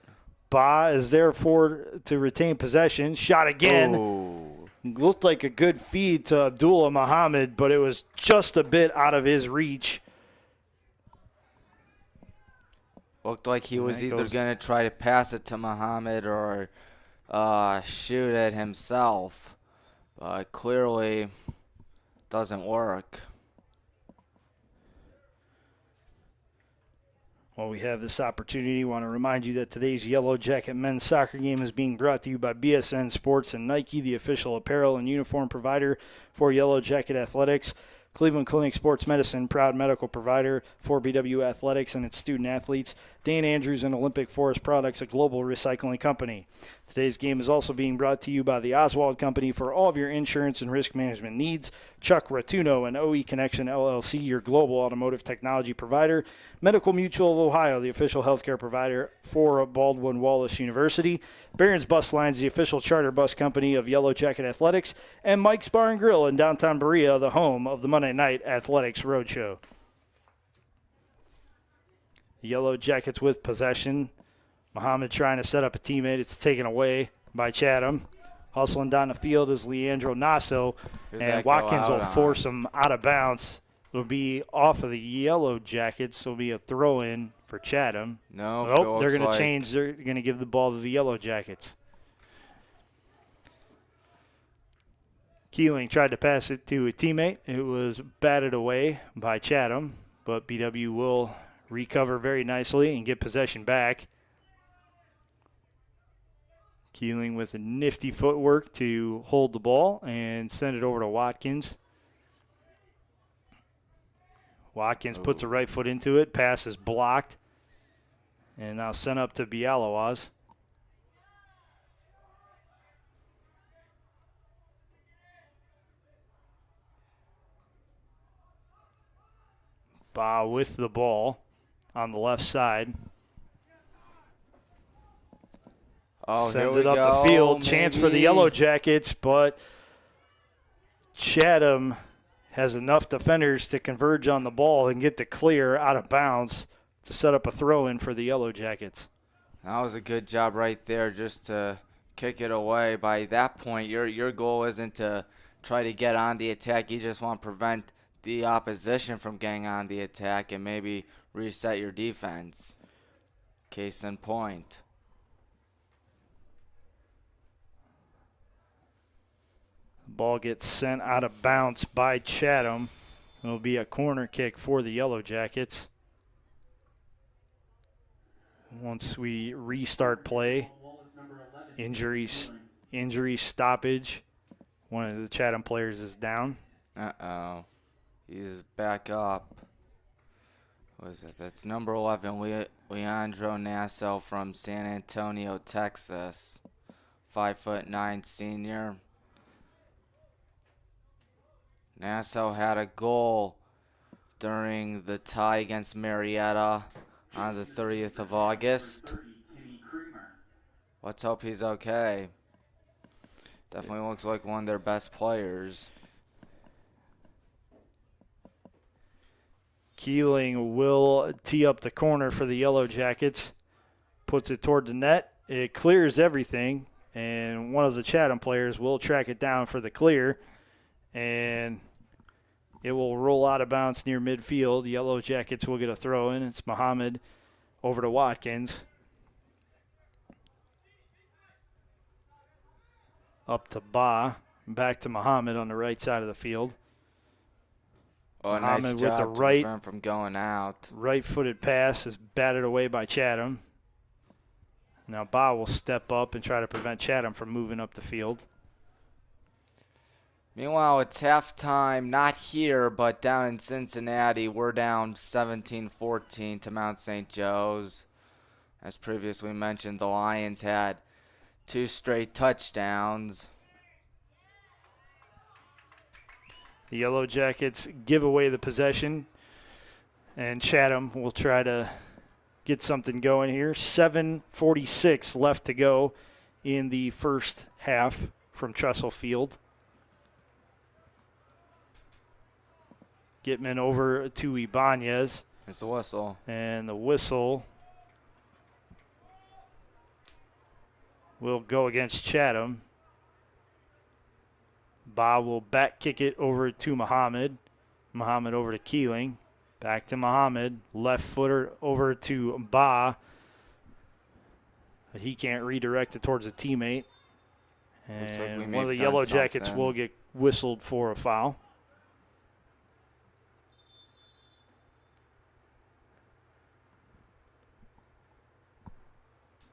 Speaker 1: Ba is there to retain possession. Shot again.
Speaker 2: Ooh.
Speaker 1: Looked like a good feed to Abdullah Muhammad, but it was just a bit out of his reach.
Speaker 2: Looked like he was either going to try to pass it to Muhammad or shoot it himself. But clearly doesn't work.
Speaker 1: While we have this opportunity, I want to remind you that today's Yellow Jacket men's soccer game is being brought to you by BSN Sports and Nike, the official apparel and uniform provider for Yellow Jacket Athletics. Cleveland Clinic Sports Medicine, proud medical provider for BW Athletics and its student athletes. Dan Andrews and Olympic Forest Products, a global recycling company. Today's game is also being brought to you by the Oswald Company for all of your insurance and risk management needs. Chuck Ratuno and OE Connection LLC, your global automotive technology provider. Medical Mutual of Ohio, the official healthcare provider for Baldwin Wallace University. Barron's Bus Lines, the official charter bus company of Yellow Jacket Athletics. And Mike's Bar and Grill in downtown Berea, the home of the Monday Night Athletics Roadshow. Yellow Jackets with possession. Muhammad trying to set up a teammate. It's taken away by Chatham. Hustling down the field is Leandro Nasso, and Watkins will force him out of bounds. It'll be off of the Yellow Jackets. It'll be a throw-in for Chatham.
Speaker 2: No,
Speaker 1: they're going to change. They're going to give the ball to the Yellow Jackets. Keeling tried to pass it to a teammate. It was batted away by Chatham, but BW will recover very nicely and get possession back. Keeling with a nifty footwork to hold the ball and send it over to Watkins. Watkins puts a right foot into it. Pass is blocked. And now sent up to Bialawaz. Ba with the ball on the left side. Sends it up the field. Chance for the Yellow Jackets, but Chatham has enough defenders to converge on the ball and get the clear out of bounds to set up a throw-in for the Yellow Jackets.
Speaker 2: That was a good job right there just to kick it away. By that point, your goal isn't to try to get on the attack. You just want to prevent the opposition from getting on the attack and maybe reset your defense. Case in point.
Speaker 1: Ball gets sent out of bounds by Chatham. It'll be a corner kick for the Yellow Jackets. Once we restart play, injury stoppage. One of the Chatham players is down.
Speaker 2: Uh-oh. He's back up. What is it? That's number 11, Leandro Nasso from San Antonio, Texas. 5'9" senior. Nasso had a goal during the tie against Marietta on the 30th of August. Let's hope he's okay. Definitely looks like one of their best players.
Speaker 1: Keeling will tee up the corner for the Yellow Jackets. Puts it toward the net. It clears everything, and one of the Chatham players will track it down for the clear. And it will roll out of bounds near midfield. The Yellow Jackets will get a throw in. It's Muhammad over to Watkins. Up to Ba. Back to Muhammad on the right side of the field.
Speaker 2: Oh,
Speaker 1: Muhammad
Speaker 2: nice
Speaker 1: with
Speaker 2: job
Speaker 1: the
Speaker 2: to
Speaker 1: right
Speaker 2: prevent from going out.
Speaker 1: Right-footed pass is batted away by Chatham. Now Ba will step up and try to prevent Chatham from moving up the field.
Speaker 2: Meanwhile, it's halftime, not here, but down in Cincinnati. We're down 17-14 to Mount St. Joe's. As previously mentioned, the Lions had 2 straight touchdowns.
Speaker 1: The Yellow Jackets give away the possession, and Chatham will try to get something going here. 7:46 left to go in the first half from Tressel Field. Gitman over to Ibanez.
Speaker 2: There's the whistle.
Speaker 1: And the whistle will go against Chatham. Ba will back kick it over to Muhammad. Muhammad over to Keeling. Back to Muhammad. Left footer over to Ba. But he can't redirect it towards a teammate.
Speaker 2: Looks like we
Speaker 1: And
Speaker 2: may
Speaker 1: one of the
Speaker 2: have
Speaker 1: Yellow
Speaker 2: done
Speaker 1: Jackets
Speaker 2: something.
Speaker 1: will get whistled for a foul.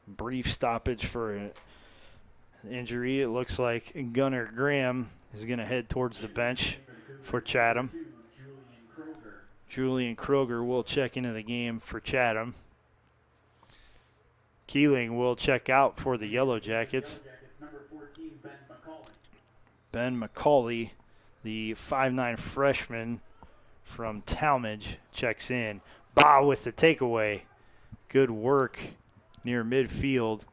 Speaker 1: Brief stoppage for an injury. It looks like Gunnar Graham is going to head towards the bench for Chatham. Julian Kroger will check into the game for Chatham. Keeling will check out for the Yellow Jackets. Ben McCauley, the 5'9 freshman from Talmadge, checks in. Ba with the takeaway. Good work near midfield.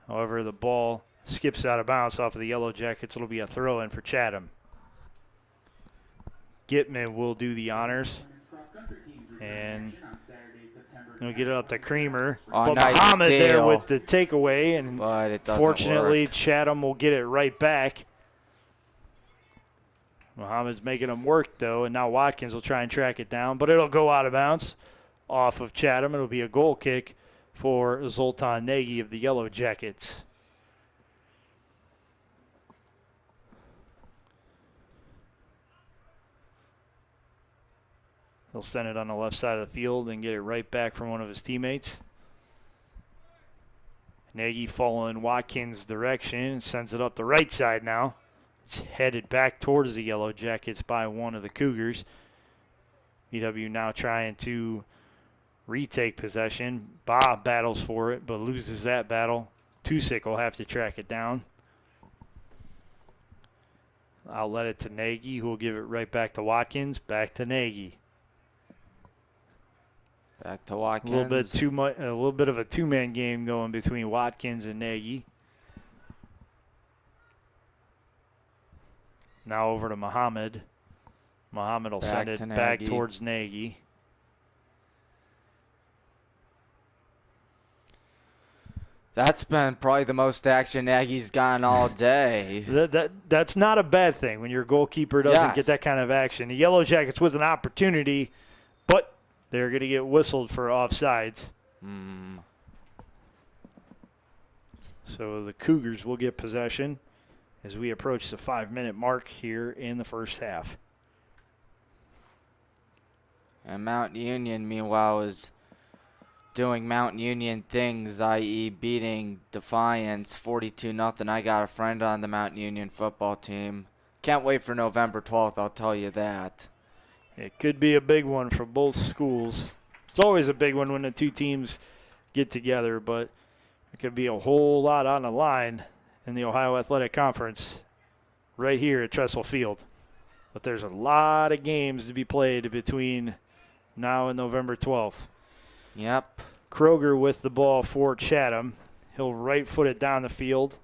Speaker 1: However, the ball skips out of bounds off of the Yellow Jackets. It'll be a throw-in for Chatham. Gitman will do the honors. And he'll get it up to Creamer.
Speaker 2: Oh,
Speaker 1: but
Speaker 2: nice
Speaker 1: Muhammad there
Speaker 2: steal.
Speaker 1: with the takeaway. And
Speaker 2: But it doesn't
Speaker 1: fortunately,
Speaker 2: work.
Speaker 1: Chatham will get it right back. Muhammad's making them work, though, and now Watkins will try and track it down. But it'll go out of bounds off of Chatham. It'll be a goal kick for Zoltan Nagy of the Yellow Jackets. He'll send it on the left side of the field and get it right back from one of his teammates. Nagy following Watkins' direction, sends it up the right side now. It's headed back towards the Yellow Jackets by one of the Cougars. BW now trying to retake possession. Bob battles for it, but loses that battle. Tusick will have to track it down. I'll let it to Nagy, who will give it right back to Watkins. Back to Nagy.
Speaker 2: Back to
Speaker 1: A
Speaker 2: Watkins.
Speaker 1: little bit of a two-man game going between Watkins and Nagy. Now over to Muhammad. Muhammad will send it back
Speaker 2: Nagy.
Speaker 1: towards Nagy.
Speaker 2: That's been probably the most action Nagy's gotten all day.
Speaker 1: That's not a bad thing when your goalkeeper doesn't
Speaker 2: Yes.
Speaker 1: get that kind of action. The Yellow Jackets with an opportunity, but they're going to get whistled for offsides. So the Cougars will get possession as we approach the 5-minute mark here in the first half.
Speaker 2: And Mount Union, meanwhile, is doing Mount Union things, i.e. beating Defiance 42-0. I got a friend on the Mount Union football team. Can't wait for November 12th, I'll tell you that.
Speaker 1: It could be a big one for both schools. It's always a big one when the two teams get together, but it could be a whole lot on the line in the Ohio Athletic Conference right here at Tressel Field. But there's a lot of games to be played between now and November 12th.
Speaker 2: Yep.
Speaker 1: Kroger with the ball for Chatham. He'll right foot it down the field,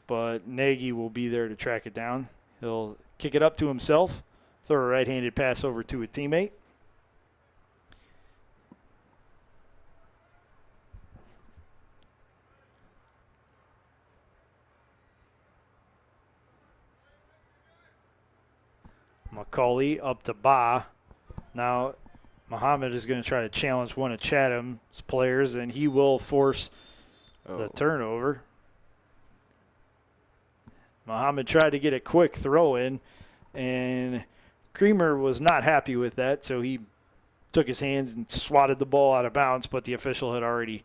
Speaker 1: but Nagy will be there to track it down. He'll kick it up to himself, throw a right-handed pass over to a teammate. McCauley up to Ba. Now Muhammad is going to try to challenge one of Chatham's players, and he will force the turnover. Muhammad tried to get a quick throw in, and Creamer was not happy with that, so he took his hands and swatted the ball out of bounds, but the official had already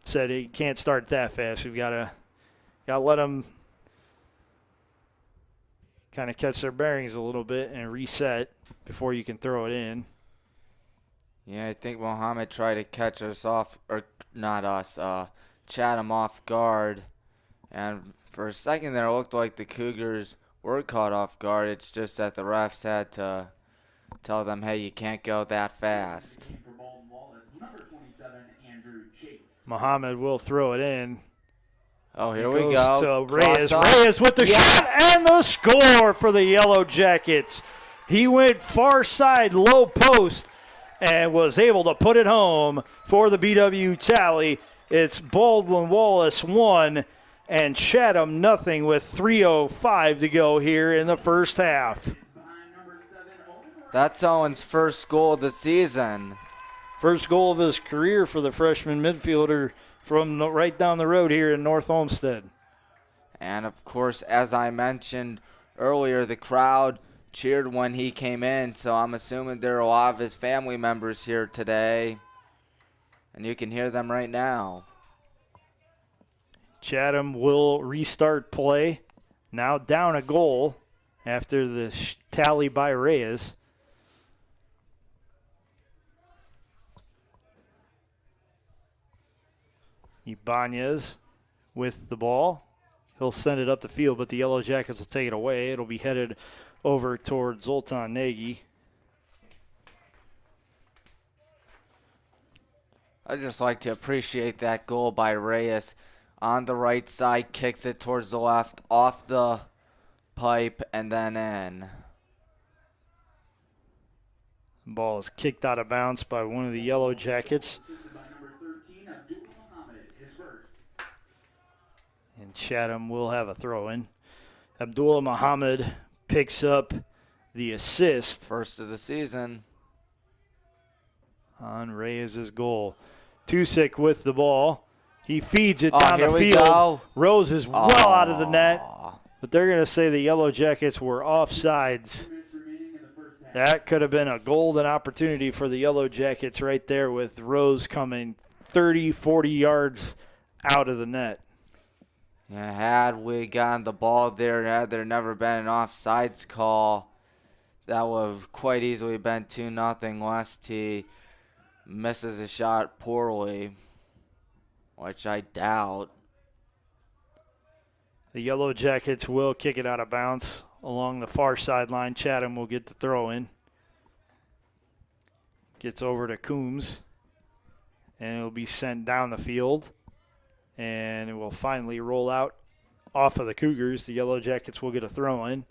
Speaker 1: said he can't start that fast. We've got to let them kind of catch their bearings a little bit and reset before you can throw it in.
Speaker 2: Yeah, I think Mohammed tried to catch us off, or not us, Chatham off guard. And for a second there, it looked like the Cougars were caught off guard. It's just that the refs had to tell them, hey, you can't go that fast.
Speaker 1: Muhammad will throw it in.
Speaker 2: Oh, here we
Speaker 1: Goes
Speaker 2: go.
Speaker 1: to Reyes.
Speaker 2: Cross off.
Speaker 1: Reyes with the shot and the score for the Yellow Jackets. He went far side, low post, and was able to put it home for the BW tally. It's Baldwin Wallace 1 and Chatham nothing with 3:05 to go here in the first half.
Speaker 2: That's Owen's first goal of the season.
Speaker 1: First goal of his career for the freshman midfielder from right down the road here in North Olmsted.
Speaker 2: And, of course, as I mentioned earlier, the crowd cheered when he came in, so I'm assuming there are a lot of his family members here today. And you can hear them right now.
Speaker 1: Chatham will restart play. Now down a goal after the tally by Reyes. Ibanez with the ball. He'll send it up the field, but the Yellow Jackets will take it away. It'll be headed over toward Zoltan Nagy.
Speaker 2: I'd just like to appreciate that goal by Reyes. On the right side, kicks it towards the left, off the pipe, and then in.
Speaker 1: Ball is kicked out of bounds by one of the Yellow Jackets. And Chatham will have a throw-in. Abdullah Muhammad picks up the assist.
Speaker 2: First of the season.
Speaker 1: On Reyes' goal. Tusick with the ball. He feeds it down
Speaker 2: here
Speaker 1: the
Speaker 2: we
Speaker 1: field.
Speaker 2: go.
Speaker 1: Rose is well out of the net. But they're going to say the Yellow Jackets were offsides. That could have been a golden opportunity for the Yellow Jackets right there with Rose coming 30, 40 yards out of the net.
Speaker 2: Yeah, had we gotten the ball there, had there never been an offsides call, that would have quite easily been 2-0 lest he misses a shot poorly, which I doubt.
Speaker 1: The Yellow Jackets will kick it out of bounds along the far sideline. Chatham will get the throw in. Gets over to Coombs, and it'll be sent down the field. And it will finally roll out off of the Cougars. The Yellow Jackets will get a throw in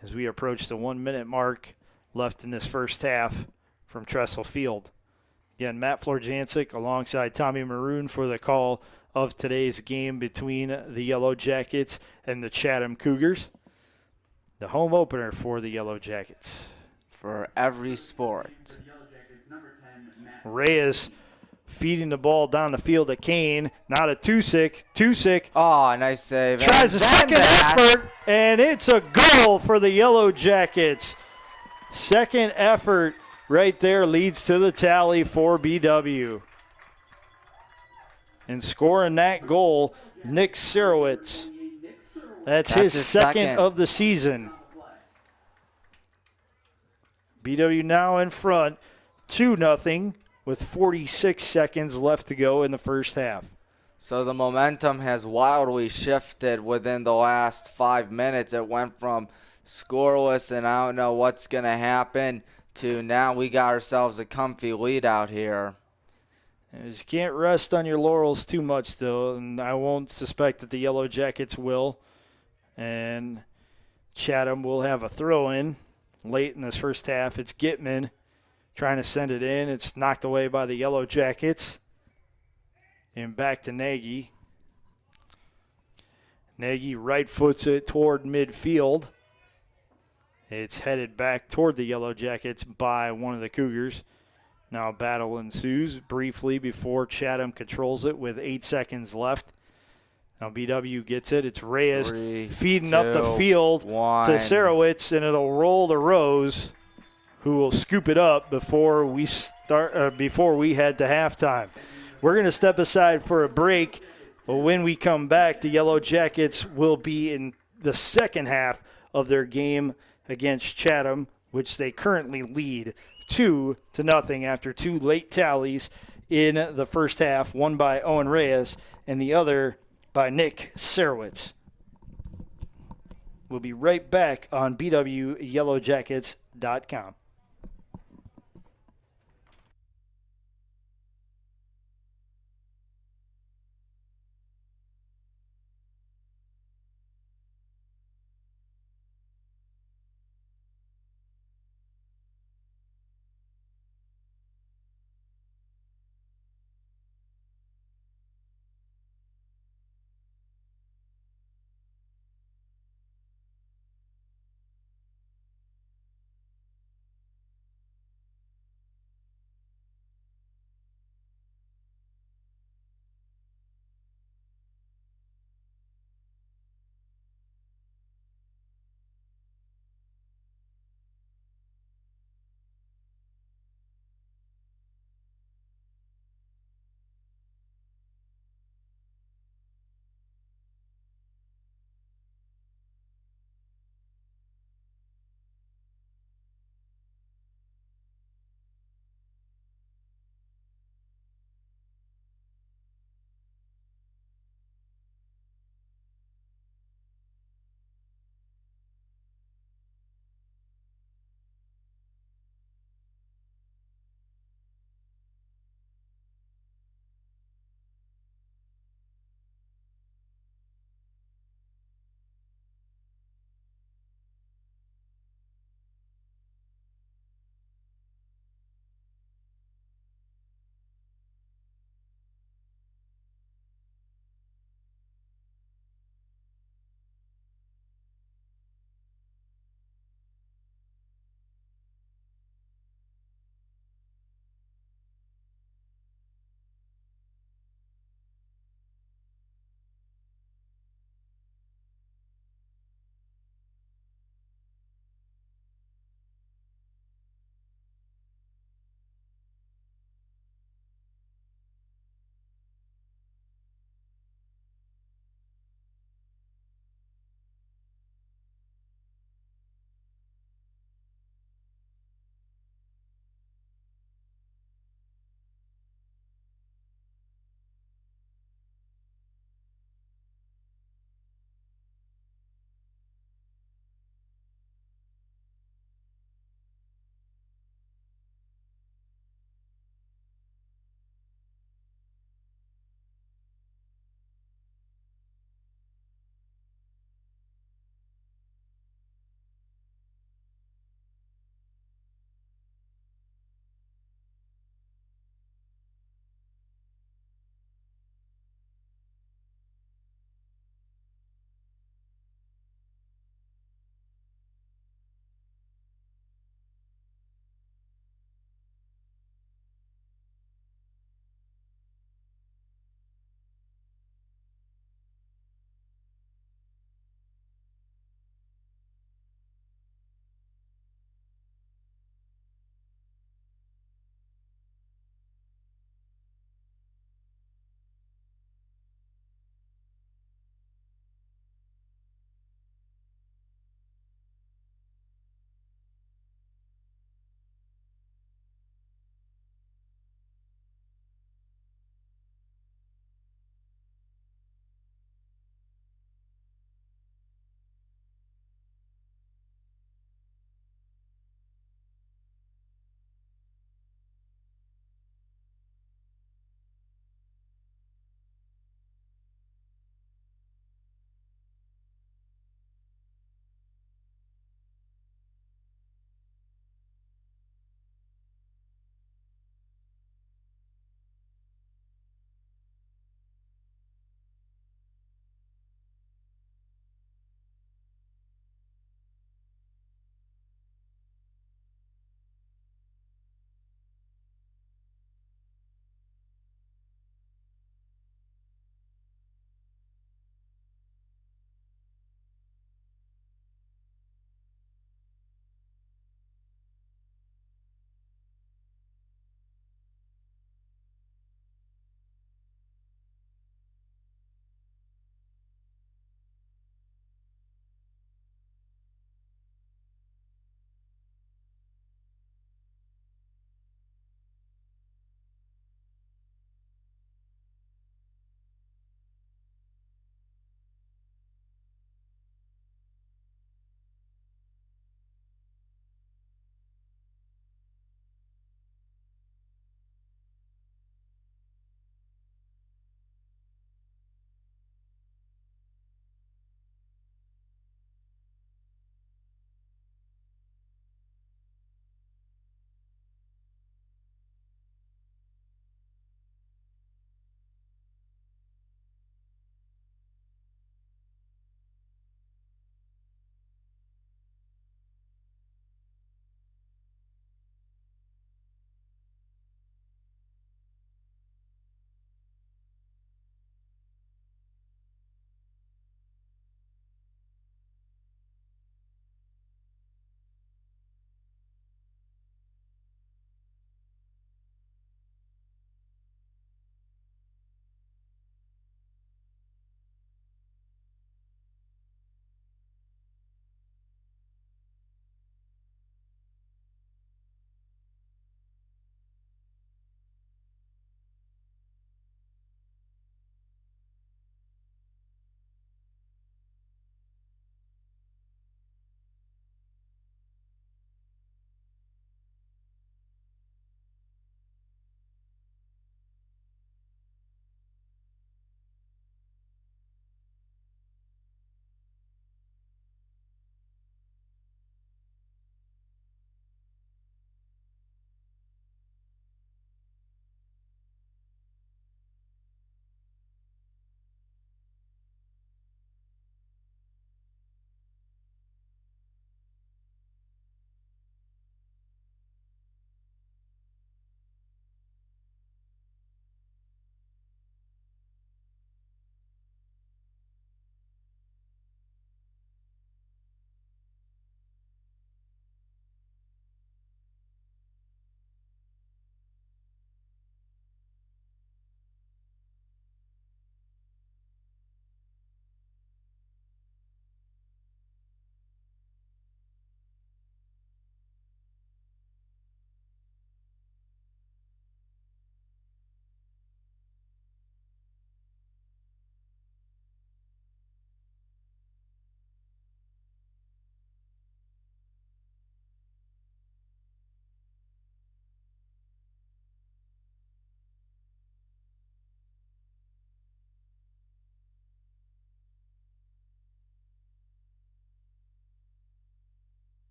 Speaker 1: as we approach the 1 minute mark left in this first half from Tressel Field. Again, Matt Florjancic alongside Tommy Maroon for the call of today's game between the Yellow Jackets and the Chatham Cougars. The home opener for the Yellow Jackets.
Speaker 2: For every sport.
Speaker 1: Reyes feeding the ball down the field to Kane. Now to Tusick. Tusick
Speaker 2: Oh, nice save.
Speaker 1: tries a second effort, and it's a goal for the Yellow Jackets. Second effort right there leads to the tally for BW. And scoring that goal, Nick Sirowitz. That's his second of the season. BW now in front, 2-0, with 46 seconds left to go in the first half.
Speaker 2: So the momentum has wildly shifted within the last 5 minutes. It went from scoreless and I don't know what's going to happen to now we got ourselves a comfy lead out here.
Speaker 1: You can't rest on your laurels too much, though, and I won't suspect that the Yellow Jackets will. And Chatham will have a throw-in late in this first half. It's Gitman trying to send it in. It's knocked away by the Yellow Jackets. And back to Nagy. Nagy right foots it toward midfield. It's headed back toward the Yellow Jackets by one of the Cougars. Now a battle ensues briefly before Chatham controls it with 8 seconds left. Now BW gets it. It's Reyes feeding up the field to Sarowitz, and it'll roll to Rose, who will scoop it up before we head to halftime. We're going to step aside for a break, but when we come back, the Yellow Jackets will be in the second half of their game against Chatham, which they currently lead 2-0 after two late tallies in the first half, one by Owen Reyes and the other by Nick Sarowitz. We'll be right back on BWYellowJackets.com.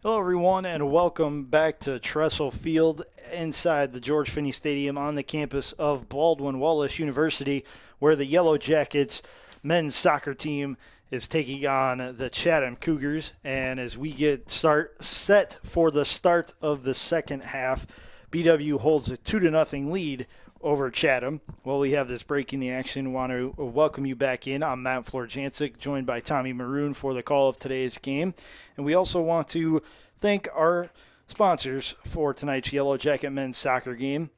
Speaker 1: Hello, everyone, and welcome back to Tressel Field inside the George Finnie Stadium on the campus of Baldwin Wallace University, where the Yellow Jackets men's soccer team is taking on the Chatham Cougars. And as we get set for the start of the second half, BW holds a 2-0 lead over Chatham. While we have this break in the action, want to welcome you back in. I'm Matt Florjancic, joined by Tommy Maroon for the call of today's game. And we also want to thank our sponsors for tonight's Yellow Jacket men's soccer game,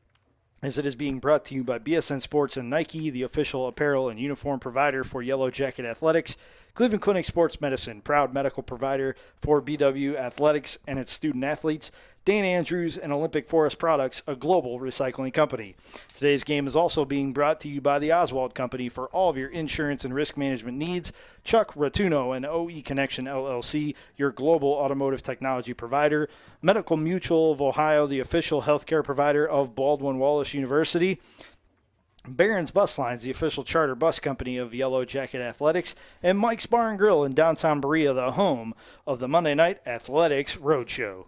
Speaker 1: as it is being brought to you by BSN Sports and Nike, the official apparel and uniform provider for Yellow Jacket Athletics. Cleveland Clinic Sports Medicine, proud medical provider for BW Athletics and its student athletes. Dan Andrews and Olympic Forest Products, a global recycling company. Today's game is also being brought to you by the Oswald Company for all of your insurance and risk management needs. Chuck Rotuno and OE Connection LLC, your global automotive technology provider. Medical Mutual of Ohio, the official healthcare provider of Baldwin Wallace University. Barron's Bus Lines, the official charter bus company of Yellow Jacket Athletics, and Mike's Bar and Grill in downtown Berea, the home of the Monday Night Athletics Roadshow.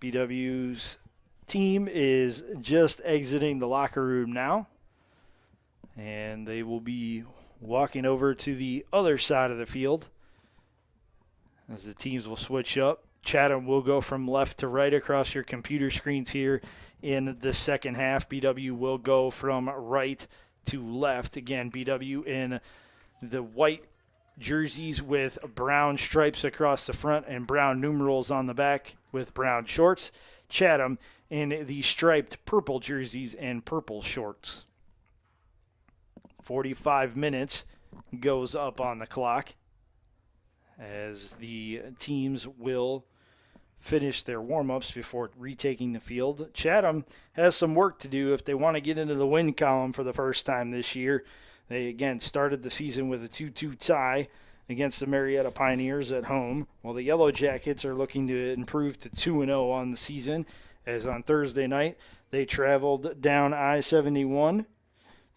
Speaker 1: BW's team is just exiting the locker room now, and they will be walking over to the other side of the field as the teams will switch up. Chatham will go from left to right across your computer screens here in the second half. BW will go from right to left. Again, BW in the white jerseys with brown stripes across the front and brown numerals on the back with brown shorts. Chatham in the striped purple jerseys and purple shorts. 45 minutes goes up on the clock as the teams will finish their warm-ups before retaking the field. Chatham has some work to do if they want to get into the win column for the first time this year. They, again, started the season with a 2-2 tie against the Marietta Pioneers at home, while the Yellow Jackets are looking to improve to 2-0 on the season, as on Thursday night they traveled down I-71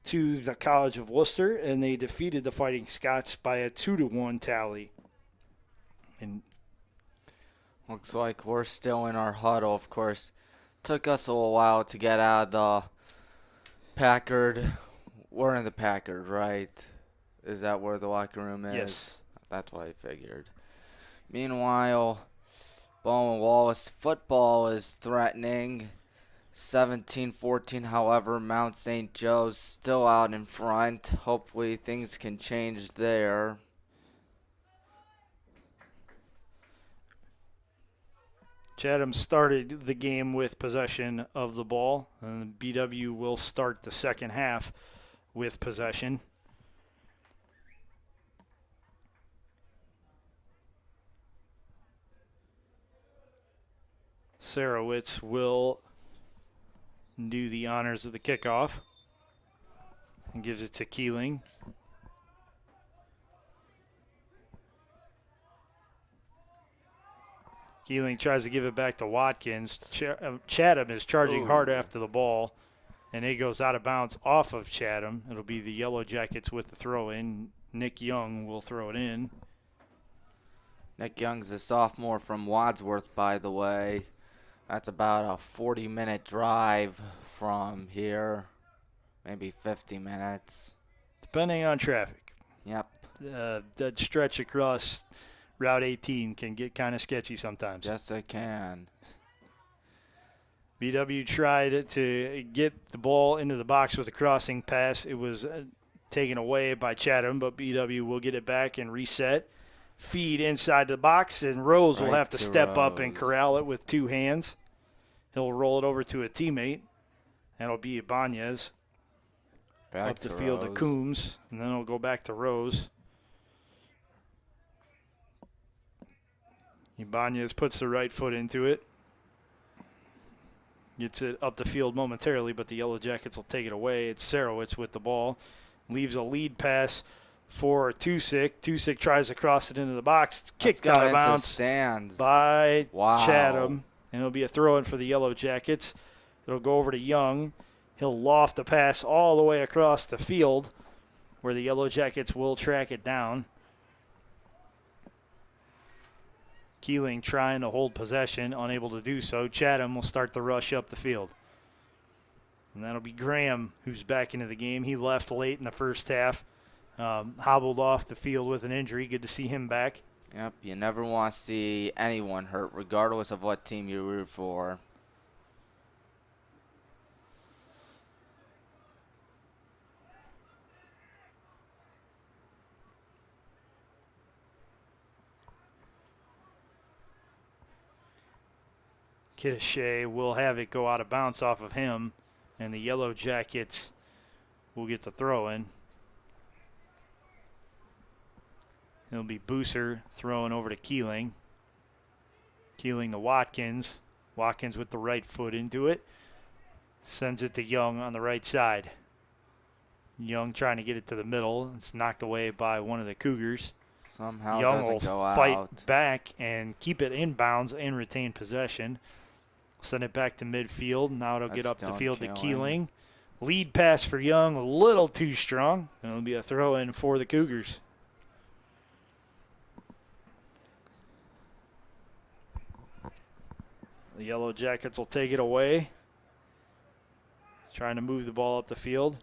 Speaker 1: to the College of Worcester, and they defeated the Fighting Scots by a 2-1 tally. And
Speaker 2: looks like we're still in our huddle. Of course, took us a little while to get out of the Packard. We're in the Packard, right? Is that where the locker room is?
Speaker 1: yes.
Speaker 2: That's what I figured. Meanwhile, Baldwin Wallace football is threatening. 17-14, however, Mount St. Joe's still out in front. Hopefully things can change there.
Speaker 1: Chatham started the game with possession of the ball, and BW will start the second half with possession. Sarowitz will do the honors of the kickoff and gives it to Keeling. Keeling tries to give it back to Watkins. Chatham is charging hard after the ball, and it goes out of bounds off of Chatham. It'll be the Yellow Jackets with the throw-in. Nick Young will throw it in.
Speaker 2: Nick Young's a sophomore from Wadsworth, by the way. That's about a 40-minute drive from here, maybe 50 minutes.
Speaker 1: Depending on traffic.
Speaker 2: Yep.
Speaker 1: That stretch across Route 18 can get kind of sketchy sometimes.
Speaker 2: Yes, it can.
Speaker 1: BW tried to get the ball into the box with a crossing pass. It was taken away by Chatham, but BW will get it back and reset. Feed inside the box, and Rose will have to step up and corral it with two hands. He'll roll it over to a teammate. That'll be Ibanez. Up the field to Coombs, and then it'll go back to Rose. Ibanez puts the right foot into it. Gets it up the field momentarily, but the Yellow Jackets will take it away. It's Sarowitz with the ball. Leaves a lead pass for Tusick. Tusick tries to cross it into the box. It's kicked out of bounds by Chatham. And it'll be a throw-in for the Yellow Jackets. It'll go over to Young. He'll loft the pass all the way across the field, where the Yellow Jackets will track it down. Keeling trying to hold possession, unable to do so. Chatham will start the rush up the field. And that'll be Graham, who's back into the game. He left late in the first half, hobbled off the field with an injury. Good to see him back.
Speaker 2: Yep, you never want to see anyone hurt, regardless of what team you root for.
Speaker 1: Kidishay will have it go out of bounds off of him, and the Yellow Jackets will get the throw in. It'll be Booser throwing over to Keeling. Keeling to Watkins. Watkins with the right foot into it. Sends it to Young on the right side. Young trying to get it to the middle. It's knocked away by one of the Cougars.
Speaker 2: Somehow
Speaker 1: Young
Speaker 2: doesn't
Speaker 1: will
Speaker 2: go
Speaker 1: fight
Speaker 2: out.
Speaker 1: back and keep it in bounds and retain possession. Send it back to midfield. Now it'll get up the field to Keeling. Lead pass for Young, a little too strong. And it'll be a throw in for the Cougars. The Yellow Jackets will take it away. Trying to move the ball up the field.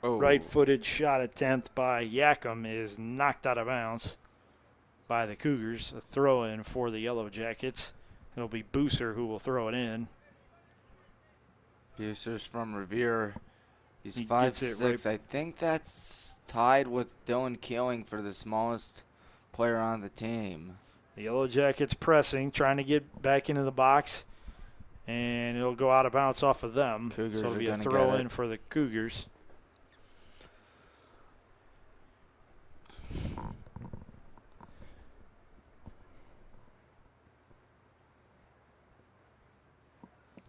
Speaker 2: Oh.
Speaker 1: Right-footed shot attempt by Yakum is knocked out of bounds by the Cougars. A throw-in for the Yellow Jackets. It'll be Booser who will throw it in.
Speaker 2: Booser's from Revere. He's
Speaker 1: He
Speaker 2: 5'6".
Speaker 1: gets it
Speaker 2: I think that's tied with Dylan Keeling for the smallest player on the team.
Speaker 1: The Yellow Jackets pressing, trying to get back into the box, and it'll go out of bounds off of them.
Speaker 2: Cougars
Speaker 1: so it'll be
Speaker 2: are
Speaker 1: a
Speaker 2: gonna
Speaker 1: throw
Speaker 2: get
Speaker 1: in
Speaker 2: it.
Speaker 1: for the Cougars.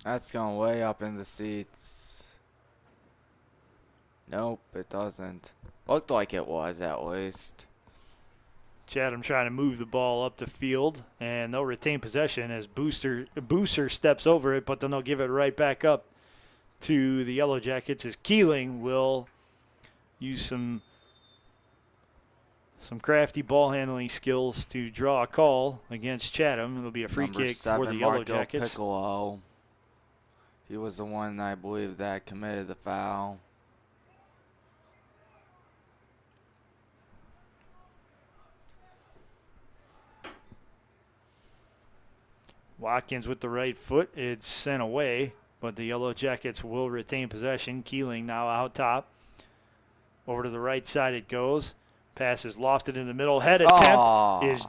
Speaker 2: That's going way up in the seats. Nope, it doesn't. Looked like it was, at least.
Speaker 1: Chatham trying to move the ball up the field, and they'll retain possession as Booster steps over it, but then they'll give it right back up to the Yellow Jackets as Keeling will use some crafty ball handling skills to draw a call against Chatham. It'll be a free
Speaker 2: Number
Speaker 1: kick
Speaker 2: 7,
Speaker 1: for the Yellow
Speaker 2: Marco
Speaker 1: Jackets.
Speaker 2: Piccolo. He was the one, I believe, that committed the foul.
Speaker 1: Watkins with the right foot. It's sent away, but the Yellow Jackets will retain possession. Keeling now out top. Over to the right side it goes. Pass is lofted in the middle. Head attempt is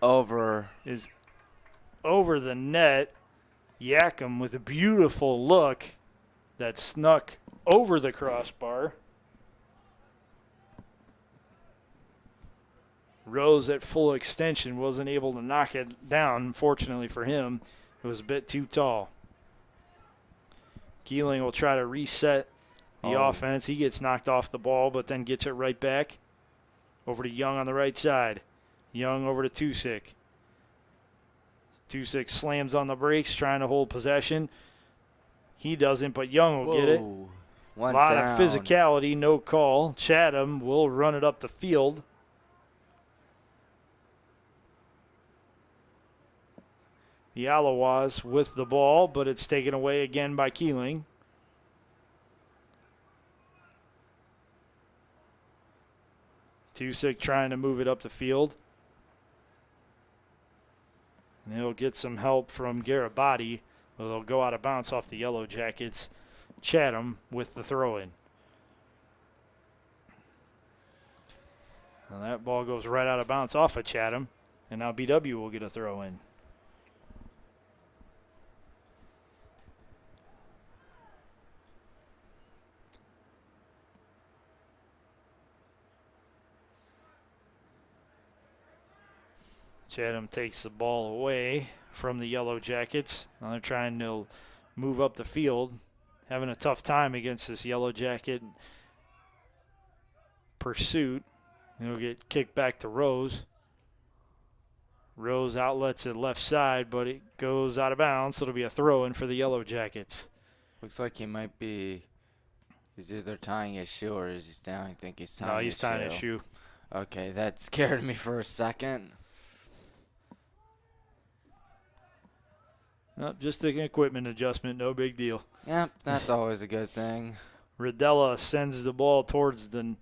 Speaker 2: over
Speaker 1: over the net. Yakum with a beautiful look that snuck over the crossbar. Rose at full extension wasn't able to knock it down. Fortunately for him, it was a bit too tall. Keeling will try to reset the offense. He gets knocked off the ball, but then gets it right back. Over to Young on the right side. Young over to Tusick. Tusick slams on the brakes, trying to hold possession. He doesn't, but Young will get it. A lot of physicality, no call. Chatham will run it up the field. The Alawas with the ball, but it's taken away again by Keeling. Tusick trying to move it up the field. And he'll get some help from Garibaldi, but they'll go out of bounds off the Yellow Jackets. Chatham with the throw-in. And that ball goes right out of bounds off of Chatham, and now BW will get a throw-in. Chatham takes the ball away from the Yellow Jackets. Now they're trying to move up the field, having a tough time against this Yellow Jacket pursuit. It'll get kicked back to Rose. Rose outlets it left side, but it goes out of bounds, so it'll be a throw-in for the Yellow Jackets.
Speaker 2: Looks like he might be. He's either tying his shoe or is he down? I think he's tying his shoe.
Speaker 1: No, he's tying his shoe.
Speaker 2: Okay, that scared me for a second.
Speaker 1: Nope, just an equipment adjustment, no big deal.
Speaker 2: Yep, that's always a good thing.
Speaker 1: Rodella sends the ball towards the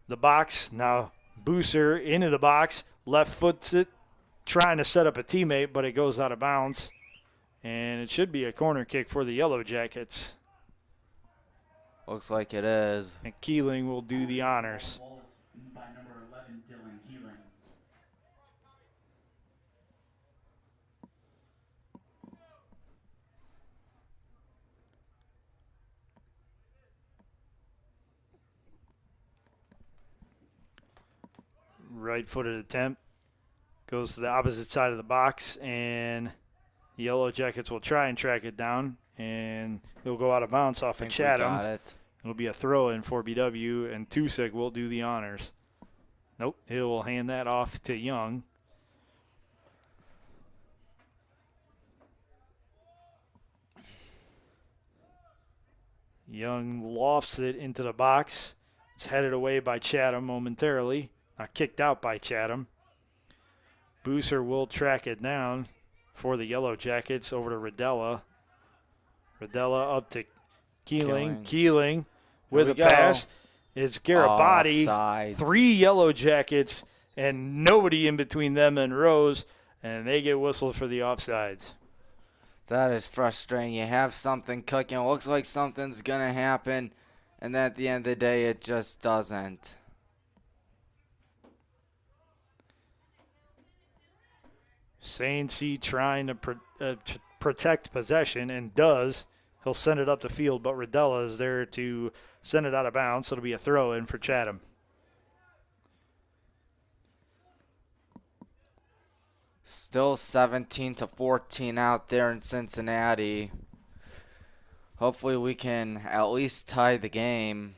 Speaker 1: box. Now Booser into the box, left foots it, trying to set up a teammate, but it goes out of bounds. And it should be a corner kick for the Yellow Jackets.
Speaker 2: Looks like it is.
Speaker 1: And Keeling will do the honors.
Speaker 3: Wallace by number 11, Dylan Keeling.
Speaker 1: Right-footed attempt. Goes to the opposite side of the box, and the Yellow Jackets will try and track it down, and it'll go out of bounds off of Chatham.
Speaker 2: Got it.
Speaker 1: It'll be a throw-in for BW, and Tusick will do the honors. Nope, he will hand that off to Young. Young lofts it into the box. It's headed away by Chatham momentarily. Kicked out by Chatham. Booser will track it down for the Yellow Jackets over to Rodella. Rodella up to Keeling. Keeling with a pass. It's Garibaldi.
Speaker 2: Offsides.
Speaker 1: 3 Yellow Jackets and nobody in between them and Rose, and they get whistled for the offsides.
Speaker 2: That is frustrating. You have something cooking. It looks like something's going to happen, and then at the end of the day, it just doesn't.
Speaker 1: Saintsy trying to protect possession, and does. He'll send it up the field, but Rodella is there to send it out of bounds, so it'll be a throw-in for Chatham.
Speaker 2: Still 17-14 out there in Cincinnati. Hopefully we can at least tie the game.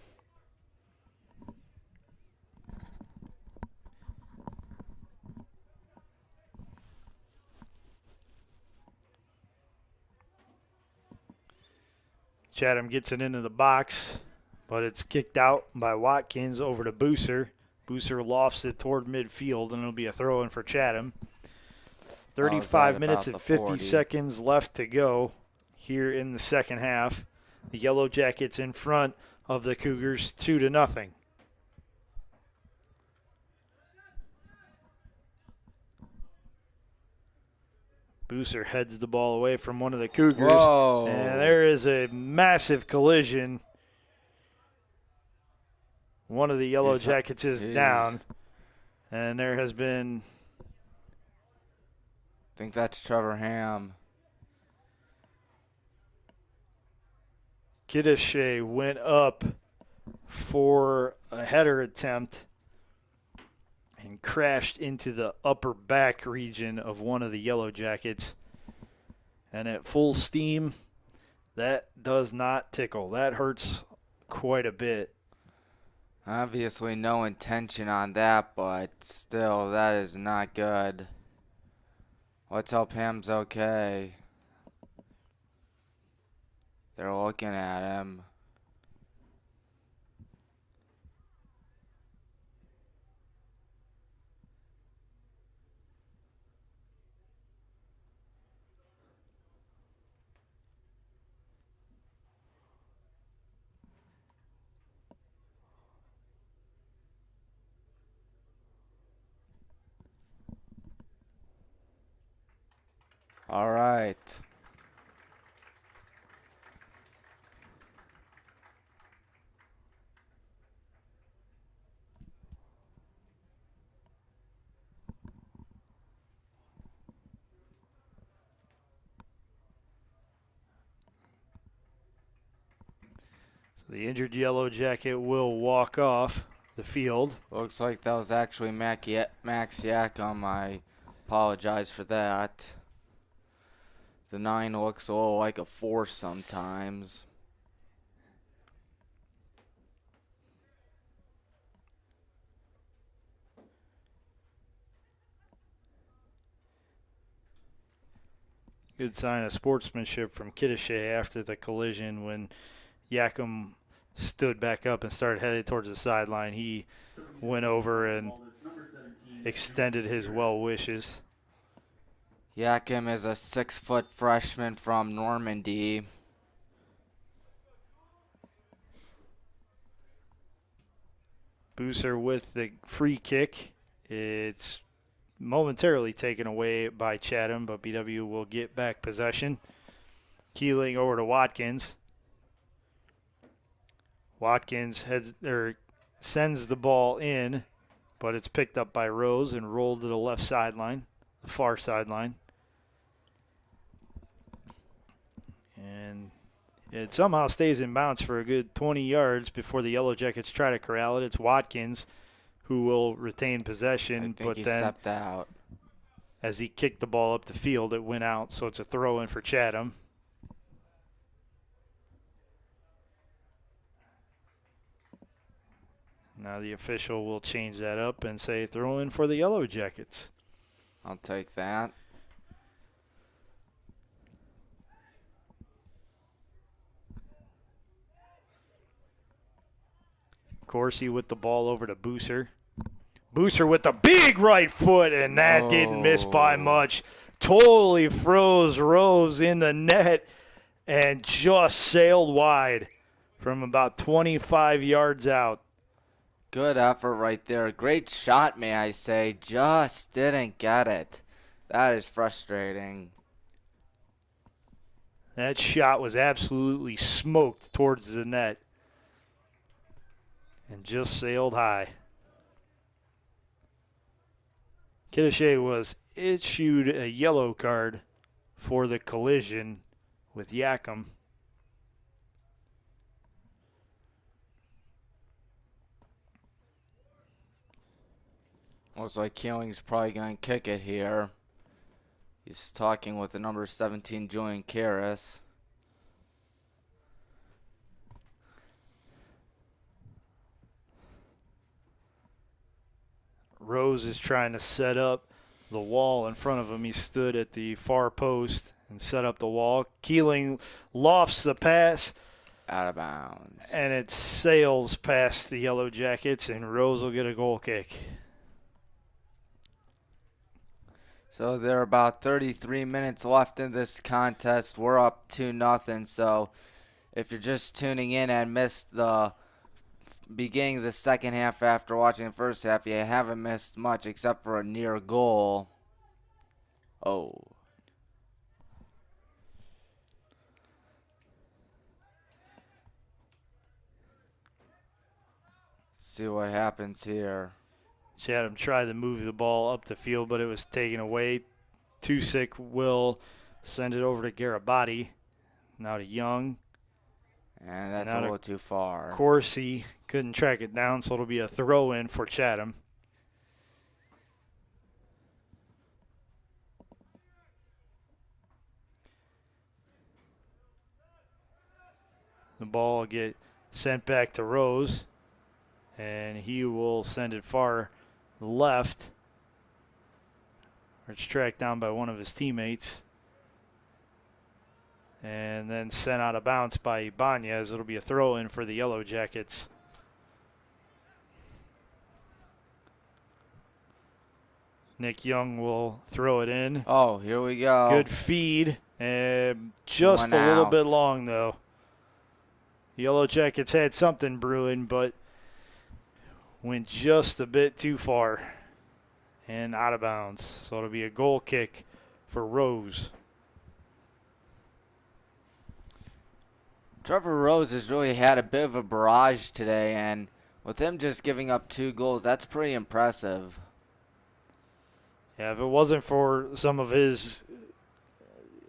Speaker 1: Chatham gets it into the box, but it's kicked out by Watkins over to Booser. Booser lofts it toward midfield, and it'll be a throw-in for Chatham. 35 minutes and 50 seconds left to go here in the second half. The Yellow Jackets in front of the Cougars 2-0. Booser heads the ball away from one of the Cougars.
Speaker 2: Whoa.
Speaker 1: And there is a massive collision. One of the Yellow Jackets is down. And there has been...
Speaker 2: I think that's Trevor Ham.
Speaker 1: Kidishe went up for a header attempt and crashed into the upper back region of one of the Yellow Jackets. And at full steam, that does not tickle. That hurts quite a bit.
Speaker 2: Obviously no intention on that, but still, that is not good. Let's hope Ham's okay. They're looking at him. All right.
Speaker 1: So the injured Yellow Jacket will walk off the field.
Speaker 2: Looks like that was actually Max Yakum. I apologize for that. The 9 looks a little like a 4 sometimes.
Speaker 1: Good sign of sportsmanship from Kidishe after the collision when Yakum stood back up and started headed towards the sideline, he went over and extended his well wishes.
Speaker 2: Yakim is a 6-foot freshman from Normandy.
Speaker 1: Booser with the free kick. It's momentarily taken away by Chatham, but BW will get back possession. Keeling over to Watkins. Watkins sends the ball in, but it's picked up by Rose and rolled to the left sideline, the far sideline. And it somehow stays in bounds for a good 20 yards before the Yellow Jackets try to corral it. It's Watkins who will retain possession,
Speaker 2: I think he stepped out.
Speaker 1: As he kicked the ball up the field, it went out, so it's a throw-in for Chatham. Now the official will change that up and say throw-in for the Yellow Jackets.
Speaker 2: I'll take that.
Speaker 1: Corsi with the ball over to Booser. Booser with the big right foot, and that didn't miss by much. Totally froze Rose in the net and just sailed wide from about 25 yards out.
Speaker 2: Good effort right there. Great shot, may I say. Just didn't get it. That is frustrating.
Speaker 1: That shot was absolutely smoked towards the net and just sailed high. Kidishay was issued a yellow card for the collision with Yakim.
Speaker 2: Looks like Keeling's probably going to kick it here. He's talking with the number 17, Julian Karras.
Speaker 1: Rose is trying to set up the wall in front of him. He stood at the far post and set up the wall. Keeling lofts the pass.
Speaker 2: Out of bounds.
Speaker 1: And it sails past the Yellow Jackets, and Rose will get a goal kick.
Speaker 2: So there are about 33 minutes left in this contest. We're up 2-0. So if you're just tuning in and missed the beginning of the second half after watching the first half, you haven't missed much except for a near goal. Oh. See what happens here.
Speaker 1: Chatham tried to move the ball up the field, but it was taken away. Tusick will send it over to Garibaldi. Now to Young.
Speaker 2: And that's a little too far.
Speaker 1: Corsi couldn't track it down, so it'll be a throw-in for Chatham. The ball will get sent back to Rose, and he will send it far left. It's tracked down by one of his teammates. And then sent out of bounds by Ibanez. It'll be a throw-in for the Yellow Jackets. Nick Young will throw it in.
Speaker 2: Oh, here we go.
Speaker 1: Good feed. Just a little bit long, though. The Yellow Jackets had something brewing, but went just a bit too far and out of bounds. So it'll be a goal kick for Rose.
Speaker 2: Trevor Rose has really had a bit of a barrage today, and with him just giving up 2 goals, that's pretty impressive.
Speaker 1: Yeah, if it wasn't for some of his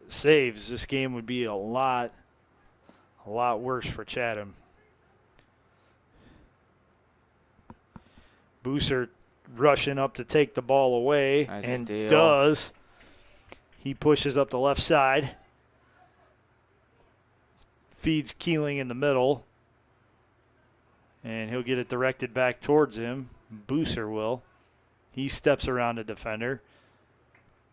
Speaker 1: saves, this game would be a lot worse for Chatham. Booser rushing up to take the ball away,
Speaker 2: Nice
Speaker 1: and
Speaker 2: steal.
Speaker 1: does. He pushes up the left side. Feeds Keeling in the middle. And he'll get it directed back towards him. Booser will. He steps around the defender.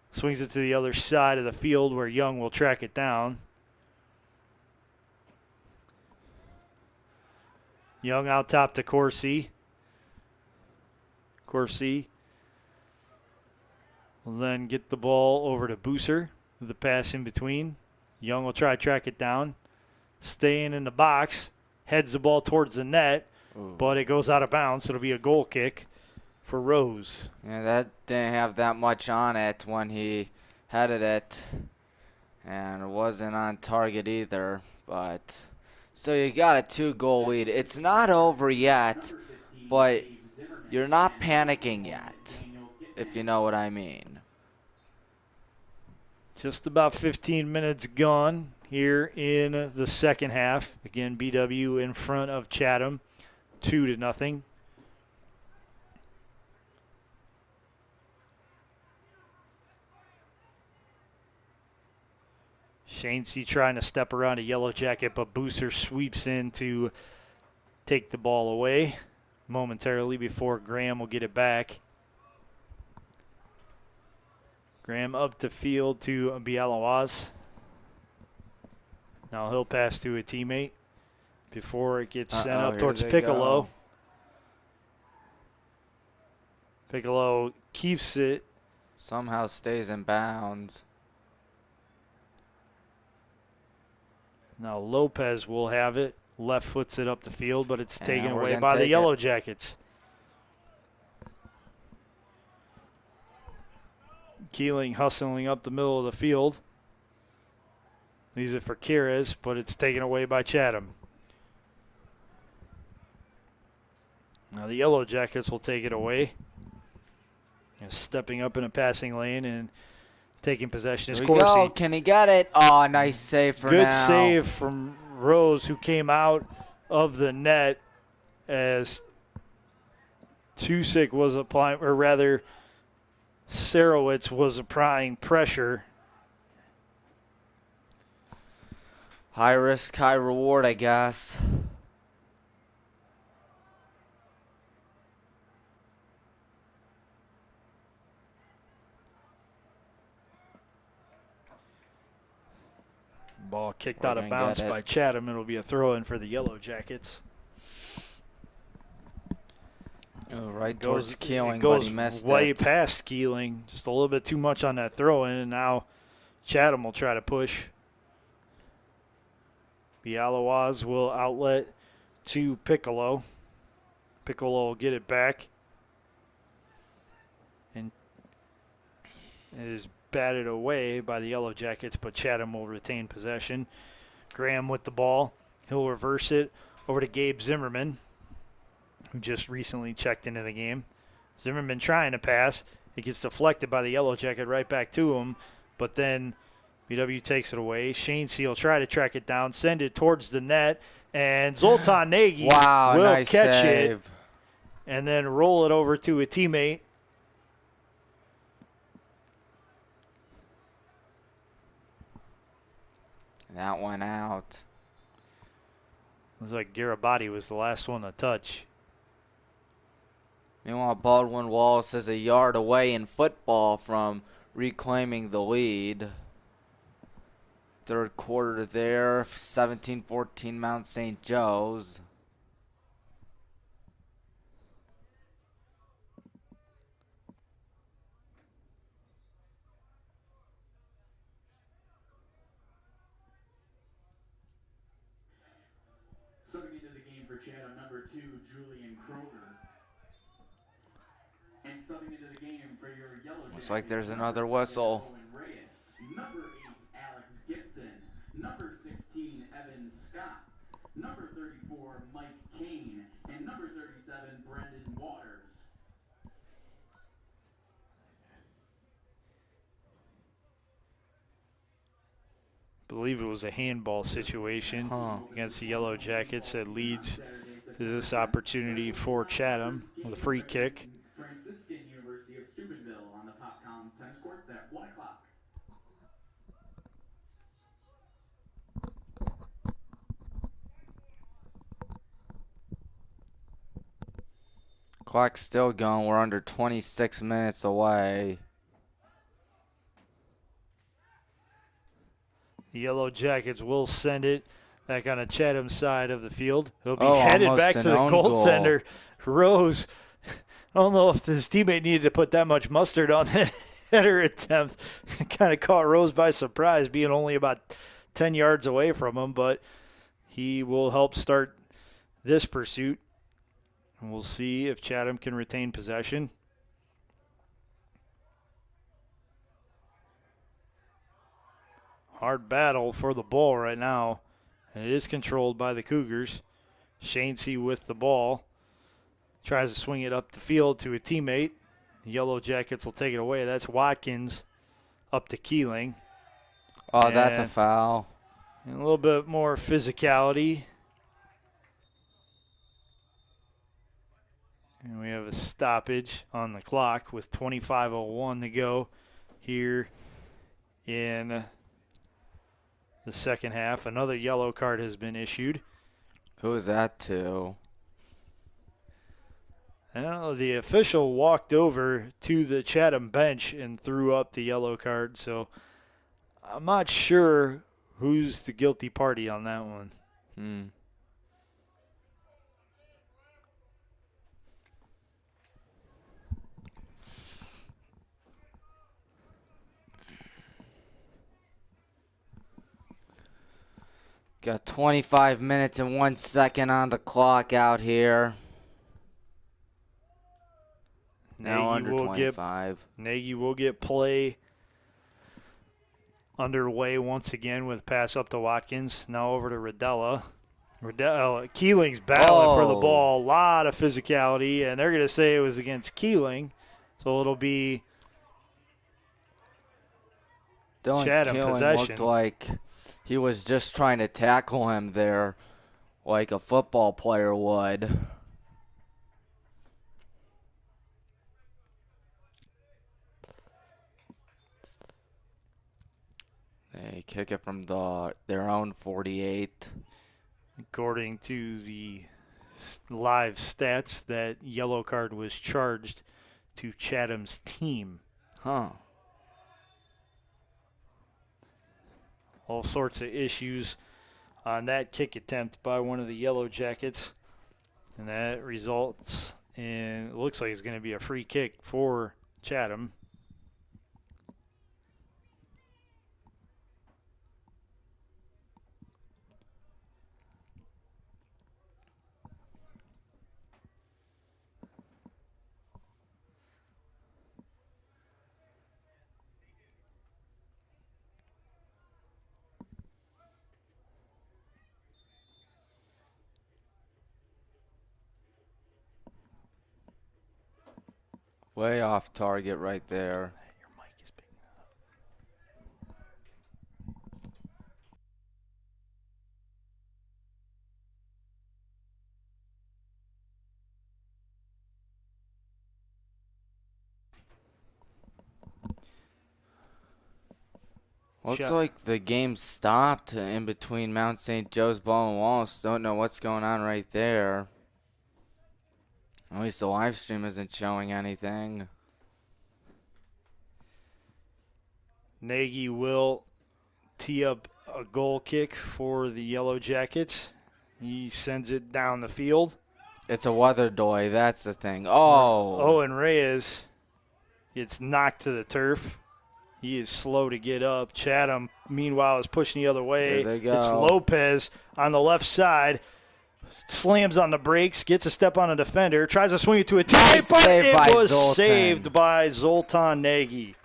Speaker 1: Swings it to the other side of the field where Young will track it down. Young out top to Corsi. Corsi will then get the ball over to Booser with the pass in between. Young will try to track it down. Staying in the box. Heads the ball towards the net, but it goes out of bounds. So it'll be a goal kick for Rose.
Speaker 2: Yeah, that didn't have that much on it when he headed it. And it wasn't on target either. But so you got a 2-goal lead. It's not over yet, but you're not panicking yet, if you know what I mean.
Speaker 1: Just about 15 minutes gone here in the second half. Again, BW in front of Chatham, 2-0. Shaincy trying to step around a Yellow Jacket, but Booster sweeps in to take the ball away momentarily before Graham will get it back. Graham up the field to Bialawaz. Now he'll pass to a teammate before it gets sent up towards Piccolo.
Speaker 2: Go.
Speaker 1: Piccolo keeps it.
Speaker 2: Somehow stays in bounds.
Speaker 1: Now Lopez will have it. Left foots it up the field, but it's taken
Speaker 2: we're
Speaker 1: away
Speaker 2: gonna
Speaker 1: by the
Speaker 2: take
Speaker 1: Yellow
Speaker 2: it.
Speaker 1: Jackets. Keeling hustling up the middle of the field. Leaves it for Kires, but it's taken away by Chatham. Now the Yellow Jackets will take it away. Stepping up in a passing lane and taking possession is
Speaker 2: Here we
Speaker 1: Corsi.
Speaker 2: go. Can he get it? Oh, nice save for
Speaker 1: Good
Speaker 2: now.
Speaker 1: save from Rose, who came out of the net as Tusick was applying, or rather, Sarowitz was applying pressure.
Speaker 2: High risk, high reward, I guess.
Speaker 1: Ball kicked
Speaker 2: We're
Speaker 1: out of
Speaker 2: gonna
Speaker 1: bounds
Speaker 2: get it.
Speaker 1: by Chatham. It'll be a throw-in for the Yellow Jackets.
Speaker 2: Oh, right towards Keeling,
Speaker 1: it
Speaker 2: but
Speaker 1: goes
Speaker 2: he missed
Speaker 1: way
Speaker 2: it.
Speaker 1: past Keeling. Just a little bit too much on that throw-in, and now Chatham will try to push. Bialawaz will outlet to Piccolo. Piccolo will get it back. And it is batted away by the Yellow Jackets, but Chatham will retain possession. Graham with the ball. He'll reverse it over to Gabe Zimmerman, who just recently checked into the game. Zimmerman trying to pass. It gets deflected by the Yellow Jacket right back to him, but then BW takes it away. Shaincy will try to track it down, send it towards the net, and Zoltan Nagy
Speaker 2: Wow,
Speaker 1: will
Speaker 2: nice
Speaker 1: catch
Speaker 2: save.
Speaker 1: it and then roll it over to a teammate.
Speaker 2: That went out.
Speaker 1: Looks like Garibaldi was the last one to touch.
Speaker 2: Meanwhile, Baldwin Wallace is a yard away in football from reclaiming the lead. Third quarter there, 17-14 Mount St. Joe's.
Speaker 3: Subbing into the game for Chatham, number 2, Julian Kroger. And subbing into the game for your Yellow
Speaker 2: Looks like
Speaker 3: Jackets,
Speaker 2: there's
Speaker 3: number
Speaker 2: another
Speaker 3: 7,
Speaker 2: whistle.
Speaker 3: Owen Reyes. Number 8, Alex Gibson. Number 16, Evan Scott. Number 34, Mike Kane. And number 37, Brendan Waters.
Speaker 1: Believe it was a handball situation against the Yellow Jackets that leads to this opportunity for Chatham with a free kick.
Speaker 3: Franciscan University of Steubenville on the Pop Collins tennis courts at 1 o'clock.
Speaker 2: Clock's still going. We're under 26 minutes away.
Speaker 1: The Yellow Jackets will send it back on the Chatham side of the field. He'll be
Speaker 2: Oh,
Speaker 1: headed
Speaker 2: almost
Speaker 1: back to
Speaker 2: an
Speaker 1: the
Speaker 2: own goal.
Speaker 1: goaltender, Rose. I don't know if his teammate needed to put that much mustard on that header attempt. Kind of caught Rose by surprise, being only about 10 yards away from him, but he will help start this pursuit. And we'll see if Chatham can retain possession. Hard battle for the ball right now, and it is controlled by the Cougars. Shainsey with the ball. Tries to swing it up the field to a teammate. The Yellow Jackets will take it away. That's Watkins up to Keeling.
Speaker 2: Oh, that's a foul.
Speaker 1: And a little bit more physicality. And we have a stoppage on the clock with 25:01 to go here in the second half. Another yellow card has been issued.
Speaker 2: Who is that to?
Speaker 1: And the official walked over to the Chatham bench and threw up the yellow card, so I'm not sure who's the guilty party on that one.
Speaker 2: Got 25 minutes and 1 second on the clock out here. Now under 25.
Speaker 1: Nagy will get play underway once again with pass up to Watkins. Now over to Rodella. Keeling's battling for the ball. A lot of physicality, and they're going to say it was against Keeling. So it'll be Chatham
Speaker 2: Keeling
Speaker 1: possession.
Speaker 2: looked like he was just trying to tackle him there like a football player would. They kick it from their own 48.
Speaker 1: According to the live stats, that yellow card was charged to Chatham's team.
Speaker 2: Huh.
Speaker 1: All sorts of issues on that kick attempt by one of the Yellow Jackets. And that results in, it looks like it's going to be a free kick for Chatham.
Speaker 2: Way off target right there.
Speaker 1: Your mic is picking it up.
Speaker 2: Looks like the game stopped in between Mount St. Joe's Baldwin Wallace. Don't know what's going on right there. At least the live stream isn't showing anything.
Speaker 1: Nagy will tee up a goal kick for the Yellow Jackets. He sends it down the field.
Speaker 2: It's a weather doy, that's the thing. Oh,
Speaker 1: and Reyes gets knocked to the turf. He is slow to get up. Chatham, meanwhile, is pushing the other way.
Speaker 2: There they go.
Speaker 1: It's Lopez on the left side. Slams on the brakes, gets a step on a defender, tries to swing it to a teammate, but it was saved by Zoltan Nagy.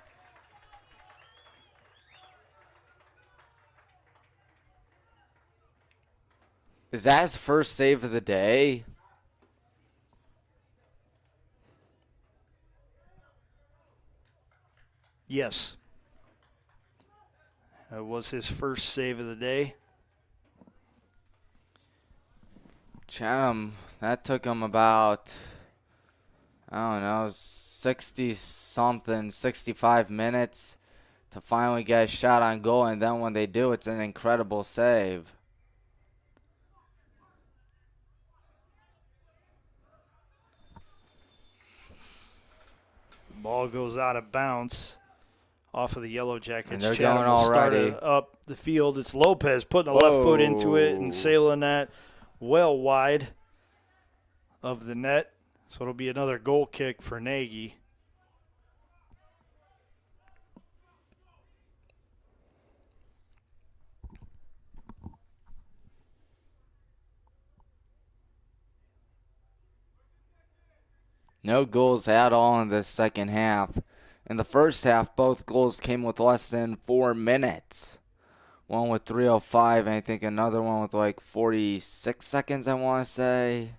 Speaker 2: Is that his first save of the day?
Speaker 1: Yes. It was his first save of the day.
Speaker 2: Chatham, that took him about, I don't know, 60-something, 65 minutes to finally get a shot on goal, and then when they do, it's an incredible save.
Speaker 1: Ball goes out of bounds off of the Yellow Jackets.
Speaker 2: And they're
Speaker 1: Chatham
Speaker 2: going
Speaker 1: will start
Speaker 2: already.
Speaker 1: it up the field. It's Lopez putting a left foot into it and
Speaker 2: Whoa.
Speaker 1: sailing that well wide of the net. So it'll be another goal kick for Nagy.
Speaker 2: No goals at all in the second half. In the first half, both goals came with less than 4 minutes. One with 3:05, and I think another one with like 46 seconds, I want to say.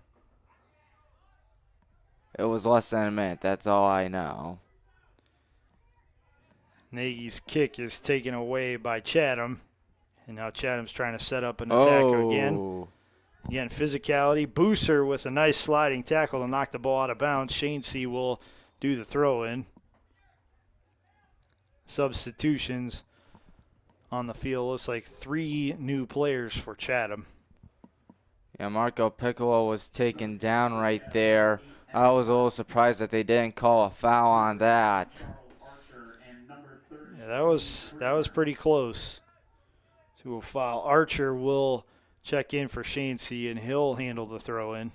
Speaker 2: It was less than a minute, that's all I know.
Speaker 1: Nagy's kick is taken away by Chatham. And now Chatham's trying to set up an attack again. Again, physicality. Booser with a nice sliding tackle to knock the ball out of bounds. Shanesy will do the throw-in. Substitutions on the field. Looks like 3 new players for Chatham.
Speaker 2: Yeah, Marco Piccolo was taken down right there. I was a little surprised that they didn't call a foul on that.
Speaker 1: Yeah, that was pretty close to a foul. Archer will check in for Shanesy, and he'll handle the throw-in.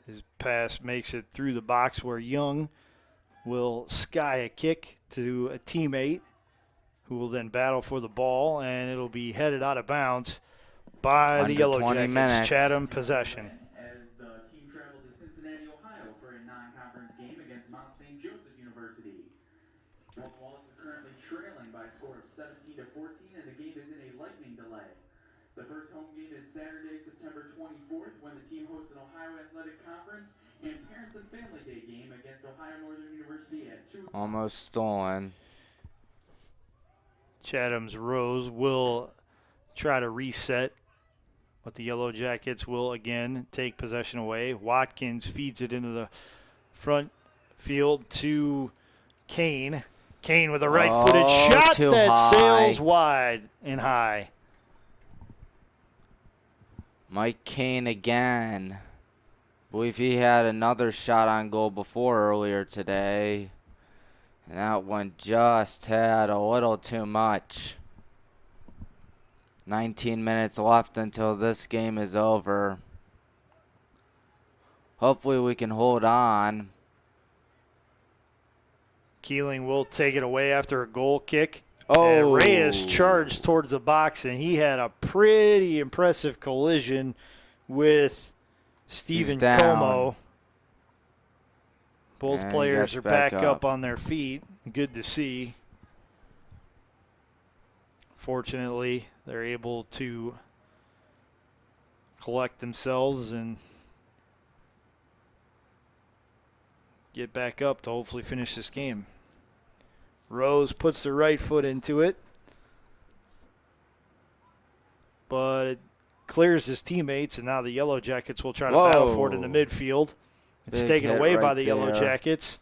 Speaker 1: His pass makes it through the box where Young will sky a kick to a teammate who will then battle for the ball, and it'll be headed out of bounds by the Yellow Jackets.
Speaker 2: Minutes.
Speaker 1: Chatham possession.
Speaker 3: As the team traveled to Cincinnati, Ohio for a non-conference game against Mount St. Joseph University. Baldwin Wallace is currently trailing by a score of 17-14, and the game is in a lightning delay. The first home game is Saturday, September 24th, when the team hosts an Ohio Athletic Conference and Parents and Family Day game against Ohio Northern University at 2 o'clock.
Speaker 2: Almost stolen.
Speaker 1: Chatham's Rose will try to reset, but the Yellow Jackets will again take possession away. Watkins feeds it into the front field to Kane. Kane with a right-footed shot that sails wide and high.
Speaker 2: Mike Kane again. Believe he had another shot on goal before earlier today. And that one just had a little too much. 19 minutes left until this game is over. Hopefully we can hold on.
Speaker 1: Keeling will take it away after a goal kick.
Speaker 2: Oh.
Speaker 1: And Reyes charged towards the box, and he had a pretty impressive collision with Stephen Como. Both
Speaker 2: And
Speaker 1: players are back
Speaker 2: up
Speaker 1: up on their feet. Good to see. Fortunately, they're able to collect themselves and get back up to hopefully finish this game. Rose puts the right foot into it, but it clears his teammates, and now the Yellow Jackets will try to battle for it in the midfield. It's
Speaker 2: Big
Speaker 1: taken
Speaker 2: hit
Speaker 1: away by
Speaker 2: right
Speaker 1: the Yellow
Speaker 2: there.
Speaker 1: Jackets.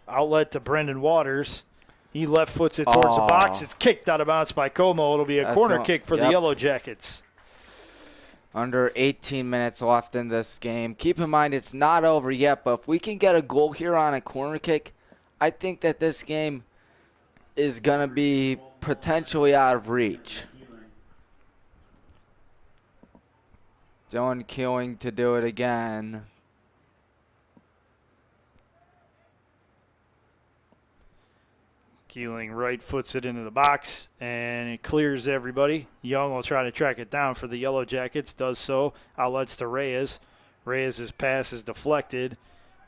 Speaker 1: Outlet to Brendan Waters. He left foots it towards the box. It's kicked out of bounds by Como. It'll be a corner kick for the Yellow Jackets.
Speaker 2: Under 18 minutes left in this game. Keep in mind it's not over yet, but if we can get a goal here on a corner kick, I think that this game is going to be potentially out of reach. Dylan Keeling to do it again.
Speaker 1: Keeling right foots it into the box, and it clears everybody. Young will try to track it down for the Yellow Jackets, does so. Outlets to Reyes. Reyes' pass is deflected,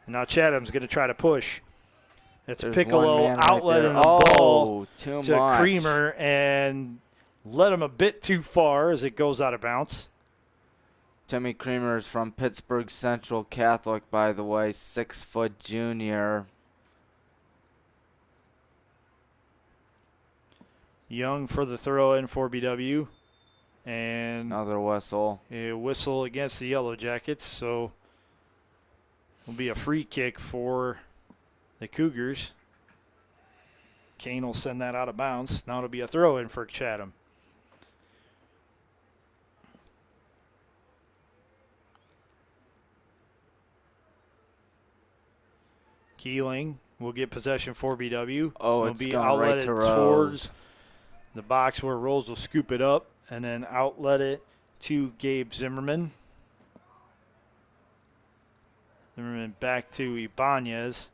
Speaker 1: and now Chatham's going to try to push. It's Piccolo outletting the ball to Creamer and led him a bit too far as it goes out of bounds.
Speaker 2: Timmy Creamer is from Pittsburgh Central Catholic, by the way, 6-foot junior.
Speaker 1: Young for the throw-in for BW. And
Speaker 2: another whistle.
Speaker 1: A whistle against the Yellow Jackets, so it'll be a free kick for the Cougars. Kane will send that out of bounds. Now it'll be a throw-in for Chatham. Keeling will get possession for BW.
Speaker 2: Oh,
Speaker 1: It'll
Speaker 2: it's
Speaker 1: be
Speaker 2: going right
Speaker 1: outletted
Speaker 2: to Rose.
Speaker 1: towards the box where Rose will scoop it up and then outlet it to Gabe Zimmerman. Zimmerman back to Ibanez.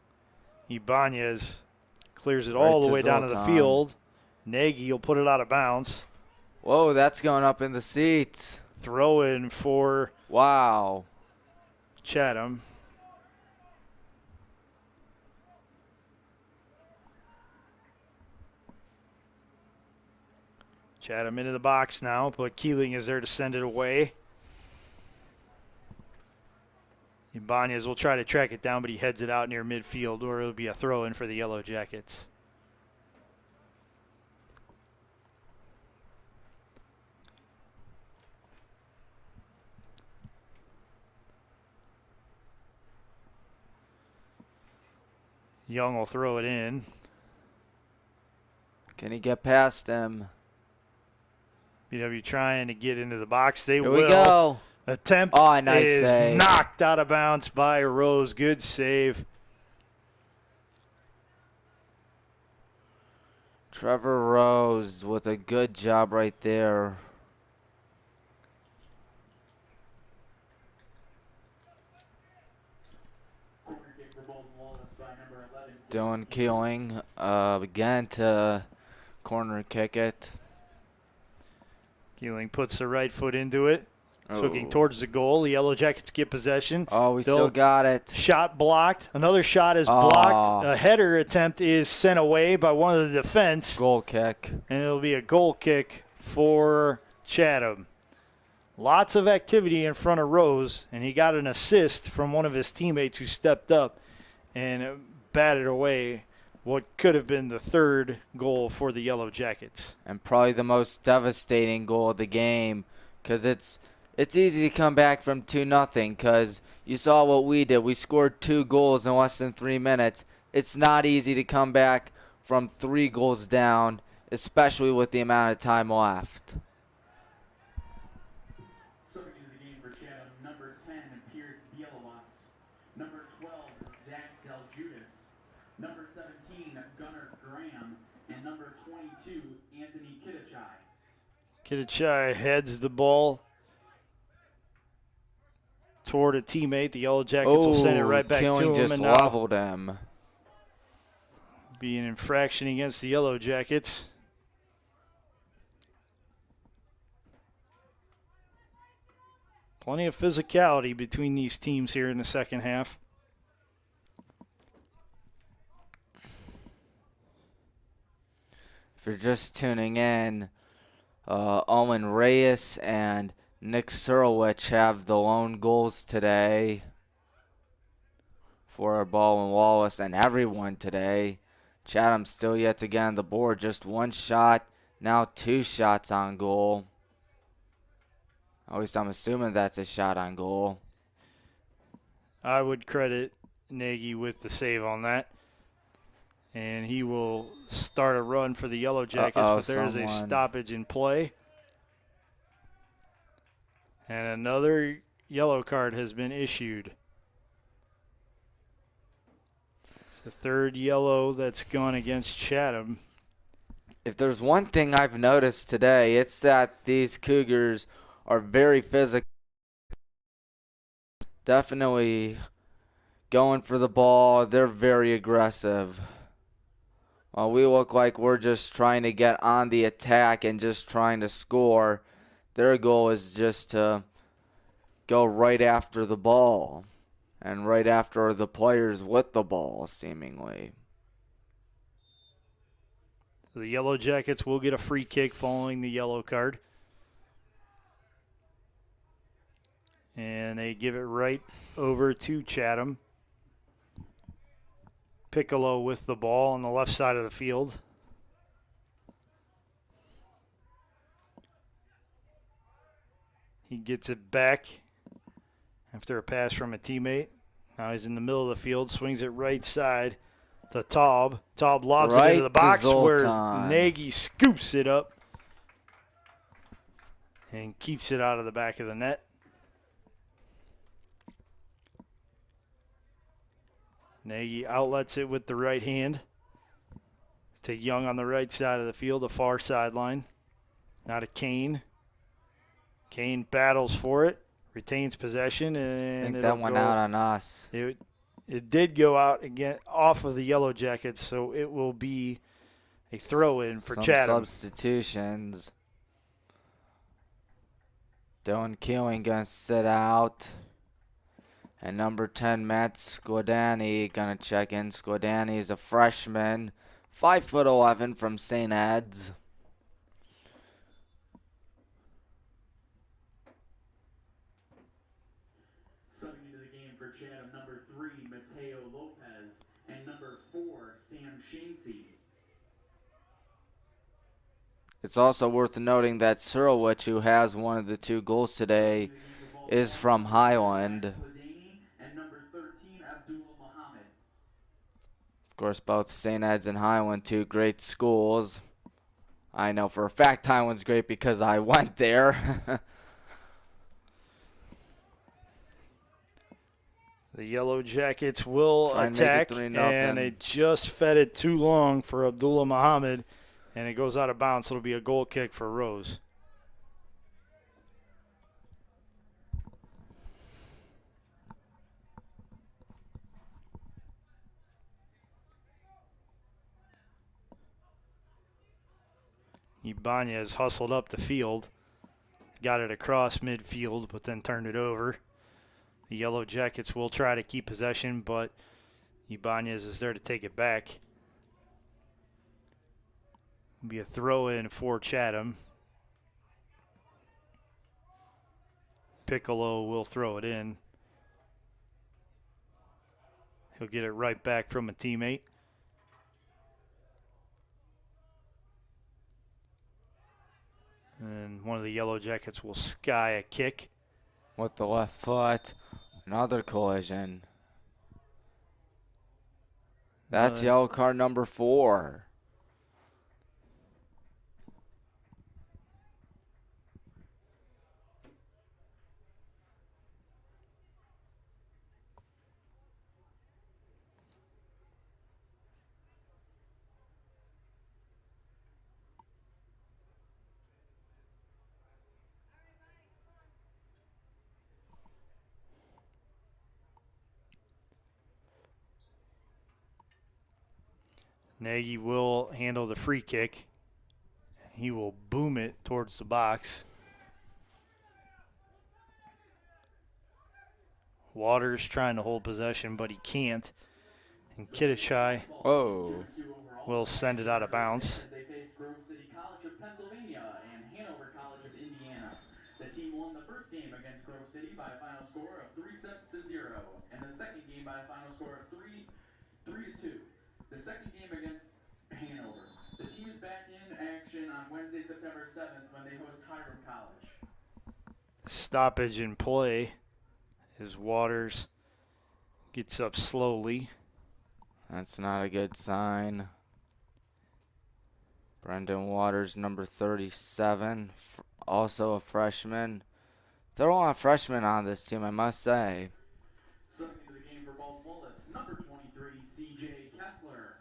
Speaker 1: Ibanez clears it all
Speaker 2: Right
Speaker 1: the
Speaker 2: to
Speaker 1: way down to the
Speaker 2: Zoltan.
Speaker 1: field. Nagy will put it out of bounds.
Speaker 2: Whoa, that's going up in the seats.
Speaker 1: Throw in for
Speaker 2: Wow.
Speaker 1: Chatham. Chatham into the box now, but Keeling is there to send it away. Ibanez will try to track it down, but he heads it out near midfield, or it'll be a throw in for the Yellow Jackets. Young will throw it in.
Speaker 2: Can he get past him?
Speaker 1: BW trying to get into the box. They
Speaker 2: Here
Speaker 1: will.
Speaker 2: we go.
Speaker 1: Attempt
Speaker 2: Oh, nice
Speaker 1: is
Speaker 2: save.
Speaker 1: knocked out of bounds by Rose. Good save.
Speaker 2: Trevor Rose with a good job right there.
Speaker 3: Corner kick for Baldwin Wallace by number 11.
Speaker 2: Dylan Keeling again to corner kick it.
Speaker 1: Keeling puts the right foot into it. Looking
Speaker 2: Oh.
Speaker 1: towards the goal. The Yellow Jackets get possession.
Speaker 2: Oh, we
Speaker 1: They'll-
Speaker 2: still got it.
Speaker 1: Shot blocked. Another shot is
Speaker 2: Oh.
Speaker 1: blocked. A header attempt is sent away by one of the defense.
Speaker 2: Goal kick.
Speaker 1: And it'll be a goal kick for Chatham. Lots of activity in front of Rose, and he got an assist from one of his teammates who stepped up and batted away what could have been the third goal for the Yellow Jackets.
Speaker 2: And probably the most devastating goal of the game, because it's easy to come back from 2-0, because you saw what we did. We scored 2 goals in less than 3 minutes. It's not easy to come back from 3 goals down, especially with the amount of time left.
Speaker 3: Subbing into the game for Chatham, number 10, Pierce Bielowas. Number 12, Zach Deljudas. Number 17, Gunnar Graham. And number 22, Anthony Kitachai.
Speaker 1: Kitachai heads the ball toward a teammate. The Yellow Jackets will send it right back to
Speaker 2: Keeling
Speaker 1: him.
Speaker 2: just
Speaker 1: And now
Speaker 2: leveled him.
Speaker 1: be an infraction against the Yellow Jackets. Plenty of physicality between these teams here in the second half.
Speaker 2: If you're just tuning in, Owen Reyes and Nick Surowich have the lone goals today for Baldwin Wallace and everyone today. Chatham still yet to get on the board. Just 1 shot, now 2 shots on goal. At least I'm assuming that's a shot on goal.
Speaker 1: I would credit Nagy with the save on that. And he will start a run for the Yellow Jackets, but there is a stoppage in play. And another yellow card has been issued. It's the third yellow that's gone against Chatham.
Speaker 2: If there's one thing I've noticed today, it's that these Cougars are very physical. Definitely going for the ball. They're very aggressive. While we look like we're just trying to get on the attack and just trying to score, their goal is just to go right after the ball and right after the players with the ball, seemingly.
Speaker 1: The Yellow Jackets will get a free kick following the yellow card. And they give it right over to Chatham. Piccolo with the ball on the left side of the field. He gets it back after a pass from a teammate. Now he's in the middle of the field, swings it right side to Taub. Taub lobs it into the box where Nagy scoops it up and keeps it out of the back of the net. Nagy outlets it with the right hand to Young on the right side of the field, the far sideline. Now to Kane. Kane battles for it, retains possession,
Speaker 2: I
Speaker 1: and
Speaker 2: think that went out on us.
Speaker 1: It did go out again off of the Yellow Jackets, so it will be a throw-in for
Speaker 2: Some
Speaker 1: Chatham.
Speaker 2: Substitutions. Dylan Keeling going to sit out. And number 10, Matt Squadani going to check in. Squadani is a freshman, 5'11" from St. Ed's.
Speaker 3: Subbing into the game for Chatham, number 3, Mateo Lopez, and number 4, Sam Shancy.
Speaker 2: It's also worth noting that Surowich, who has one of the 2 goals today, is from Highland.
Speaker 3: And number 13, Abdul Muhammad.
Speaker 2: Of course, both St. Ed's and Highland, 2 great schools. I know for a fact Highland's great because I went there.
Speaker 1: The Yellow Jackets will
Speaker 2: Try and make it
Speaker 1: attack,
Speaker 2: 3-0.
Speaker 1: and they just fed it too long for Abdullah Muhammad, and it goes out of bounds, so it'll be a goal kick for Rose. Ibanez hustled up the field, got it across midfield, but then turned it over. The Yellow Jackets will try to keep possession, but Ibanez is there to take it back. It'll be a throw-in for Chatham. Piccolo will throw it in. He'll get it right back from a teammate. And one of the Yellow Jackets will sky a kick.
Speaker 2: With the left foot. Another collision. That's yellow card number 4.
Speaker 1: Nagy will handle the free kick. He will boom it towards the box. Waters trying to hold possession, but he can't. And Kittichai will send it out of bounds.
Speaker 3: They faced Grove City College of Pennsylvania and Hanover College of Indiana. The team won the first game against Grove City by a final score of 3-0, and the second game by a final score of 3-2. The second game against Hanover. The team is back in action on Wednesday, September 7th when they host Hiram College.
Speaker 1: Stoppage in play as Waters gets up slowly.
Speaker 2: That's not a good sign. Brendan Waters, number 37, also a freshman. There are a lot of freshmen on this team, I must say.
Speaker 3: Subbing into the game for Baldwin Wallace, number 23, C.J. Kessler.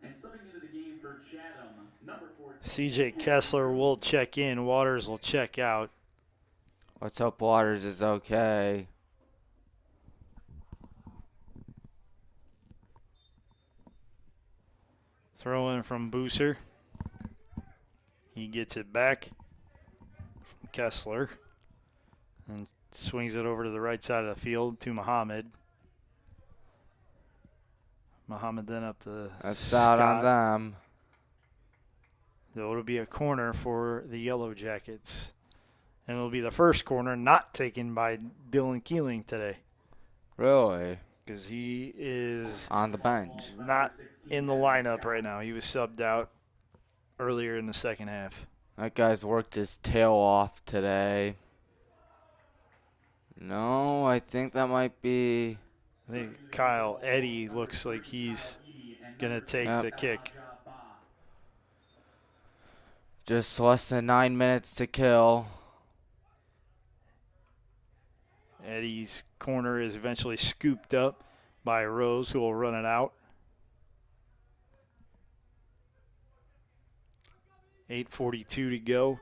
Speaker 3: And subbing into the game for Chatham, number 14.
Speaker 1: C.J. Kessler will check in. Waters will check out.
Speaker 2: Let's hope Waters is okay.
Speaker 1: Throw in from Booser. He gets it back from Kessler and swings it over to the right side of the field to Muhammad. Muhammad then up to
Speaker 2: That's
Speaker 1: Scott.
Speaker 2: out on them.
Speaker 1: So it'll be a corner for the Yellow Jackets. And it'll be the first corner not taken by Dylan Keeling today.
Speaker 2: Really?
Speaker 1: Because he is
Speaker 2: On the bench.
Speaker 1: not in the lineup right now. He was subbed out earlier in the second half.
Speaker 2: That guy's worked his tail off today. No, I think that might be...
Speaker 1: I think Kyle Eddy looks like he's going to take the kick.
Speaker 2: Just less than 9 minutes to kill.
Speaker 1: Eddy's corner is eventually scooped up by Rose, who will run it out. 8:42 to go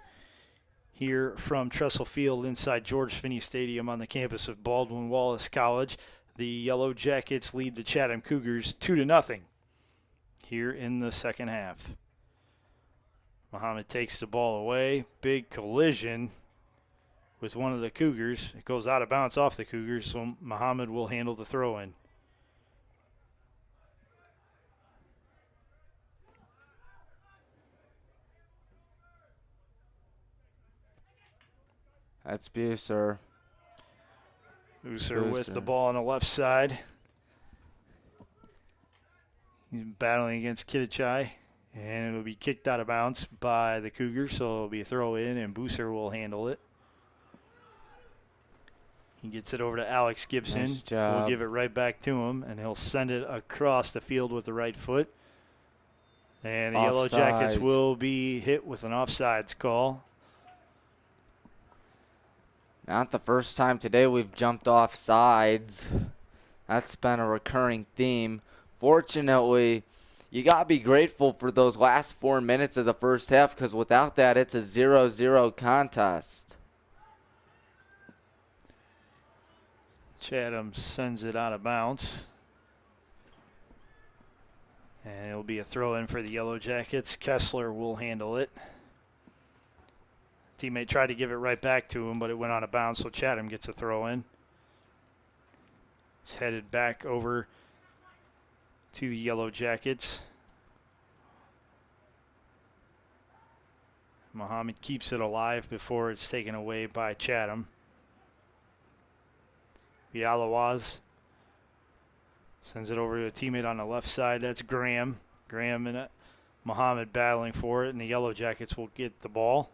Speaker 1: here from Tressel Field inside George Finnie Stadium on the campus of Baldwin Wallace College. The Yellow Jackets lead the Chatham Cougars 2-0 here in the second half. Muhammad takes the ball away. Big collision with one of the Cougars. It goes out of bounds off the Cougars, so Muhammad will handle the throw-in.
Speaker 2: That's Buser.
Speaker 1: Buser with the ball on the left side. He's battling against Kitichai, and it'll be kicked out of bounds by the Cougars, so it'll be a throw-in, and Buser will handle it. He gets it over to Alex Gibson.
Speaker 2: Nice job.
Speaker 1: We'll give it right back to him, and he'll send it across the field with the right foot. And the Yellow Jackets
Speaker 2: Offsides.
Speaker 1: will be hit with an offsides call.
Speaker 2: Not the first time today we've jumped off sides. That's been a recurring theme. Fortunately, you got to be grateful for those last 4 minutes of the first half, because without that, it's a 0-0 contest.
Speaker 1: Chatham sends it out of bounds. And it'll be a throw-in for the Yellow Jackets. Kessler will handle it. Teammate tried to give it right back to him, but it went out of bounds, so Chatham gets a throw-in. It's headed back over to the Yellow Jackets. Muhammad keeps it alive before it's taken away by Chatham. Villalawaz sends it over to a teammate on the left side. That's Graham. Graham and Muhammad battling for it, and the Yellow Jackets will get the ball.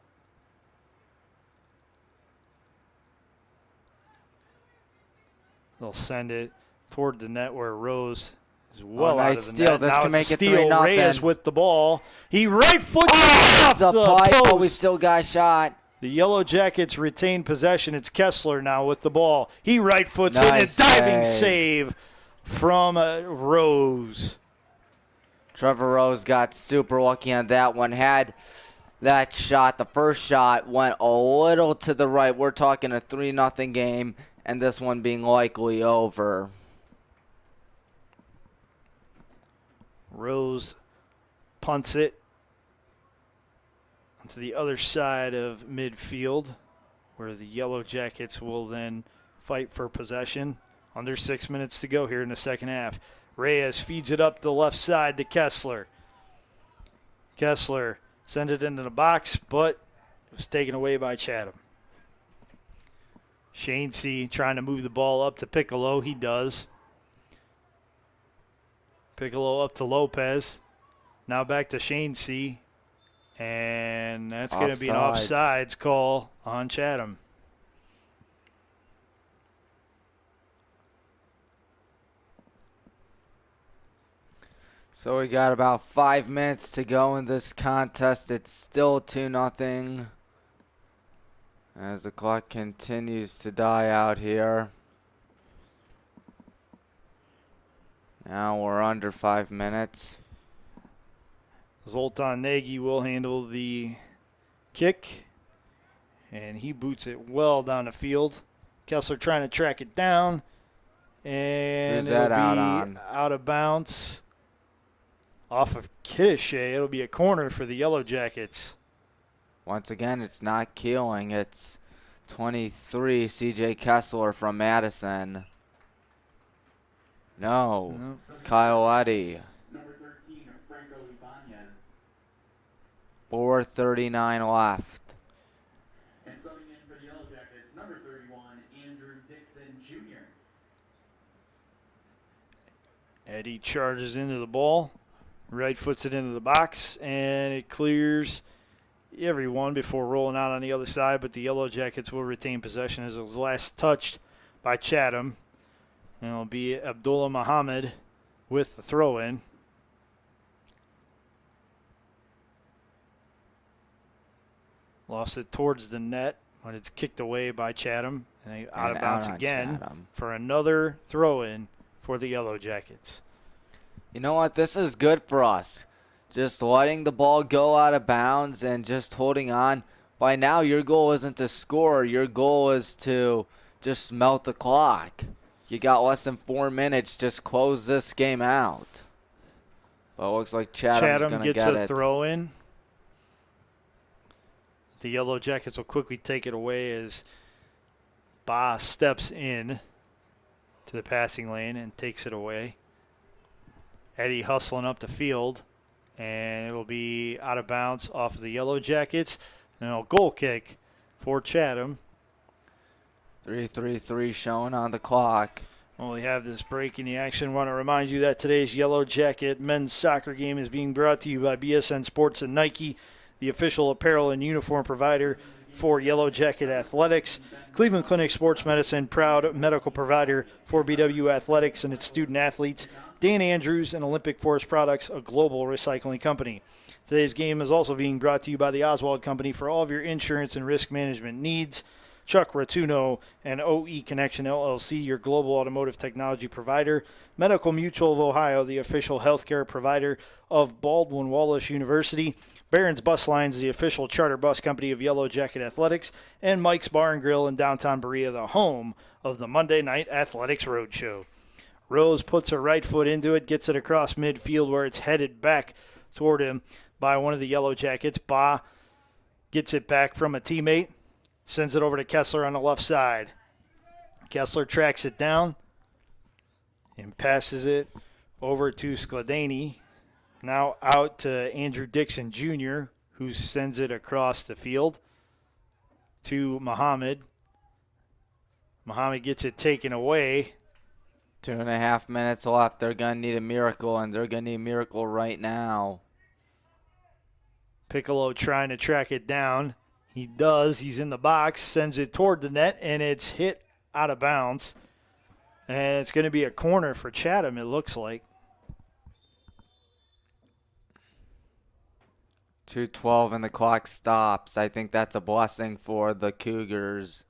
Speaker 1: They'll send it toward the net where Rose is well out
Speaker 2: nice
Speaker 1: of the
Speaker 2: steal.
Speaker 1: net.
Speaker 2: This
Speaker 1: Now
Speaker 2: can
Speaker 1: it's
Speaker 2: make
Speaker 1: a
Speaker 2: it
Speaker 1: steal.
Speaker 2: 3-0.
Speaker 1: Reyes with the ball. He right foots it off
Speaker 2: The pipe, but we
Speaker 1: post.
Speaker 2: still got shot.
Speaker 1: The Yellow Jackets retain possession. It's Kessler now with the ball. He right foots it. A
Speaker 2: Nice
Speaker 1: diving
Speaker 2: save.
Speaker 1: save from Rose.
Speaker 2: Trevor Rose got super lucky on that one. Had that shot, the first shot went a little to the right. We're talking a 3-0 game, and this one being likely over.
Speaker 1: Rose punts it to the other side of midfield, where the Yellow Jackets will then fight for possession. Under 6 minutes to go here in the second half. Reyes feeds it up the left side to Kessler. Kessler sends it into the box, but it was taken away by Chatham. Shainsey trying to move the ball up to Piccolo. He does. Piccolo up to Lopez. Now back to Shainsey. And that's going to be an offsides call on Chatham.
Speaker 2: So we got about 5 minutes to go in this contest. It's still 2-0 as the clock continues to die out here. Now we're under 5 minutes.
Speaker 1: Zoltan Nagy will handle the kick, and he boots it well down the field. Kessler trying to track it down, and
Speaker 2: Who's that
Speaker 1: it'll
Speaker 2: out
Speaker 1: be
Speaker 2: on?
Speaker 1: out of bounds off of Kidishay. It'll be a corner for the Yellow Jackets.
Speaker 2: Once again, it's not Keeling. It's 23, C.J. Kessler from Madison. No.
Speaker 1: Nope.
Speaker 2: Kyle Eddy.
Speaker 3: Number 13, Franco Ibanez.
Speaker 2: 4:39 left.
Speaker 3: And subbing in for the Yellow Jackets, number 31, Andrew Dixon Jr.
Speaker 1: Eddie charges into the ball, right foots it into the box, and it clears everyone before rolling out on the other side, but the Yellow Jackets will retain possession as it was last touched by Chatham. And it'll be Abdullah Muhammad with the throw-in. Lost it towards the net when it's kicked away by Chatham. And out of bounds again
Speaker 2: Chatham.
Speaker 1: for another throw-in for the Yellow Jackets.
Speaker 2: You know what? This is good for us. Just letting the ball go out of bounds and just holding on. By now, your goal isn't to score. Your goal is to just melt the clock. You got less than 4 minutes. Just close this game out. But it looks like Chatham's going to get it.
Speaker 1: Chatham gets a throw in. The Yellow Jackets will quickly take it away as Ba steps in to the passing lane and takes it away. Eddie hustling up the field, and it will be out of bounds off of the Yellow Jackets. And a goal kick for Chatham.
Speaker 2: 3:33 showing on the clock.
Speaker 1: Well, we have this break in the action. I want to remind you that today's Yellow Jacket men's soccer game is being brought to you by BSN Sports and Nike, the official apparel and uniform provider for Yellow Jacket Athletics. Cleveland Clinic Sports Medicine, proud medical provider for BW Athletics and its student athletes. Dan Andrews and Olympic Forest Products, a global recycling company. Today's game is also being brought to you by the Oswald Company for all of your insurance and risk management needs. Chuck Ratuno and OE Connection LLC, your global automotive technology provider. Medical Mutual of Ohio, the official healthcare provider of Baldwin Wallace University. Barron's Bus Lines, the official charter bus company of Yellow Jacket Athletics. And Mike's Bar and Grill in downtown Berea, the home of the Monday Night Athletics Roadshow. Rose puts her right foot into it, gets it across midfield where it's headed back toward him by one of the Yellow Jackets. Ba gets it back from a teammate, sends it over to Kessler on the left side. Kessler tracks it down and passes it over to Skladany. Now out to Andrew Dixon Jr., who sends it across the field to Muhammad. Muhammad gets it taken away.
Speaker 2: 2.5 minutes left. They're going to need a miracle, and they're going to need a miracle right now.
Speaker 1: Piccolo trying to track it down. He does. He's in the box, sends it toward the net, and it's hit out of bounds. And it's going to be a corner for Chatham, it looks like.
Speaker 2: 2:12 and the clock stops. I think that's a blessing for the Cougars.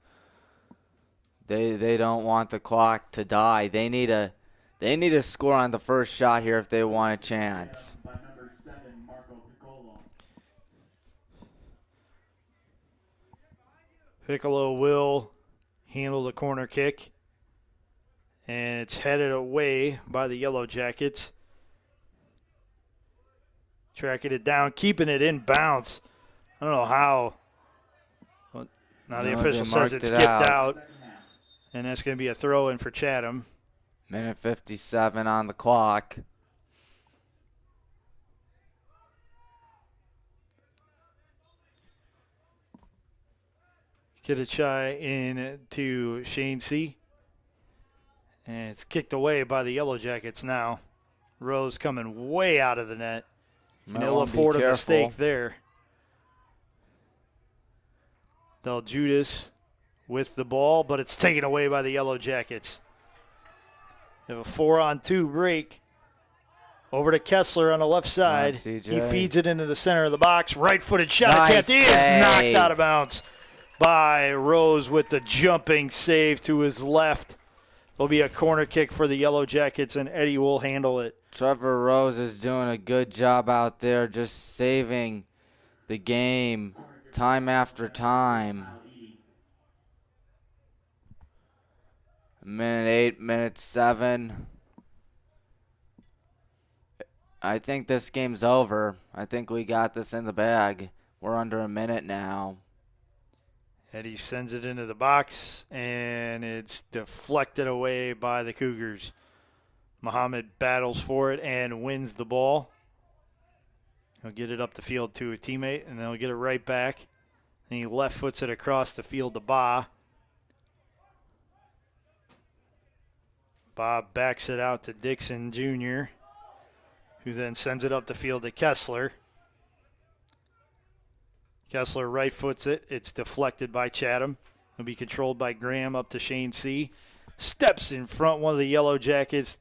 Speaker 2: They don't want the clock to die. They need a score on the first shot here if they want a chance.
Speaker 1: Piccolo will handle the corner kick. And it's headed away by the Yellow Jackets. Tracking it down, keeping it in bounds. I don't know how. Well, now the official says it's skipped out. And that's going to be a throw-in for Chatham.
Speaker 2: Minute 57 on the clock.
Speaker 1: Kitachai in to Shane C. And it's kicked away by the Yellow Jackets now. Rose coming way out of the net. And they'll afford a mistake there. Del Judas with the ball, but it's taken away by the Yellow Jackets. They have a 4-on-2 break. Over to Kessler on the left side. He feeds it into the center of the box. Right-footed shot attempt is knocked out of bounds by Rose with the jumping save to his left. There'll be a corner kick for the Yellow Jackets, and Eddie will handle it.
Speaker 2: Trevor Rose is doing a good job out there just saving the game time after time. Minute 8, minute 7. I think this game's over. I think we got this in the bag. We're under a minute now.
Speaker 1: Eddie sends it into the box, and it's deflected away by the Cougars. Muhammad battles for it and wins the ball. He'll get it up the field to a teammate, and then he'll get it right back. And he left foots it across the field to Ba. Bob backs it out to Dixon Jr., who then sends it up the field to Kessler. Kessler right foots it. It's deflected by Chatham. It'll be controlled by Graham up to Shane C. Steps in front. One of the Yellow Jackets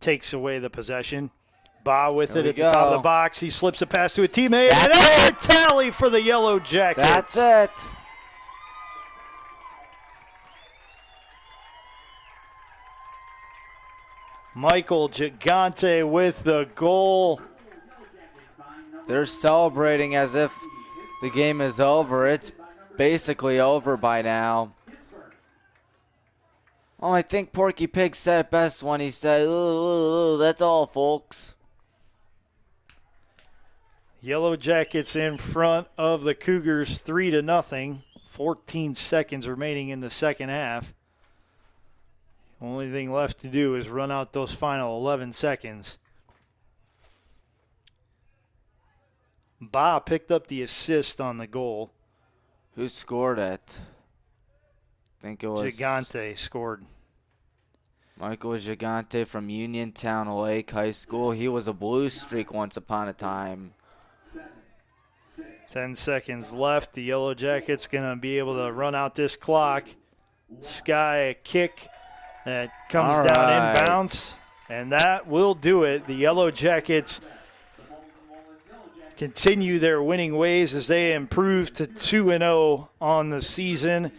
Speaker 1: takes away the possession. Ba with it at the top of the box. He slips a pass to a teammate. And that's a tally for the Yellow Jackets.
Speaker 2: That's it.
Speaker 1: Michael Gigante with the goal.
Speaker 2: They're celebrating as if the game is over. It's basically over by now. Oh, I think Porky Pig said it best when he said, "Ooh, that's all, folks."
Speaker 1: Yellow Jackets in front of the Cougars 3-0. 14 seconds remaining in the second half. Only thing left to do is run out those final 11 seconds. Ba picked up the assist on the goal.
Speaker 2: Who scored it? I think it was
Speaker 1: Gigante scored.
Speaker 2: Michael Gigante from Uniontown Lake High School. He was a blue streak once upon a time.
Speaker 1: 10 seconds left. The Yellow Jackets going to be able to run out this clock. Sky a kick that comes
Speaker 2: All
Speaker 1: down
Speaker 2: right.
Speaker 1: inbounds, and that will do it. The Yellow Jackets continue their winning ways as they improve to 2-0 on the season.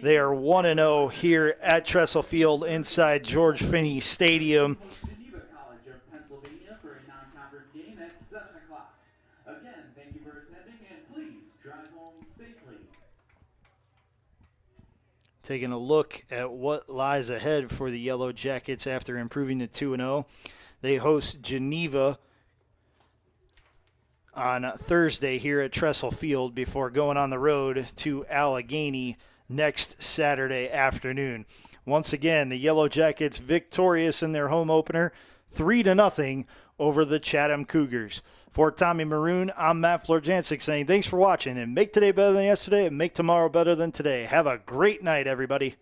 Speaker 1: They are 1-0 here at Tressel Field inside George Finnie Stadium.
Speaker 3: Geneva College of Pennsylvania for a non-conference game at 7 o'clock. Again, thank you for attending, and please drive home safely.
Speaker 1: Taking a look at what lies ahead for the Yellow Jackets after improving to 2-0. They host Geneva on Thursday here at Tressel Field before going on the road to Allegheny next Saturday afternoon. Once again, the Yellow Jackets victorious in their home opener, 3-0 over the Chatham Cougars. For Tommy Maroon, I'm Matt Florjancic saying thanks for watching, and make today better than yesterday and make tomorrow better than today. Have a great night, everybody.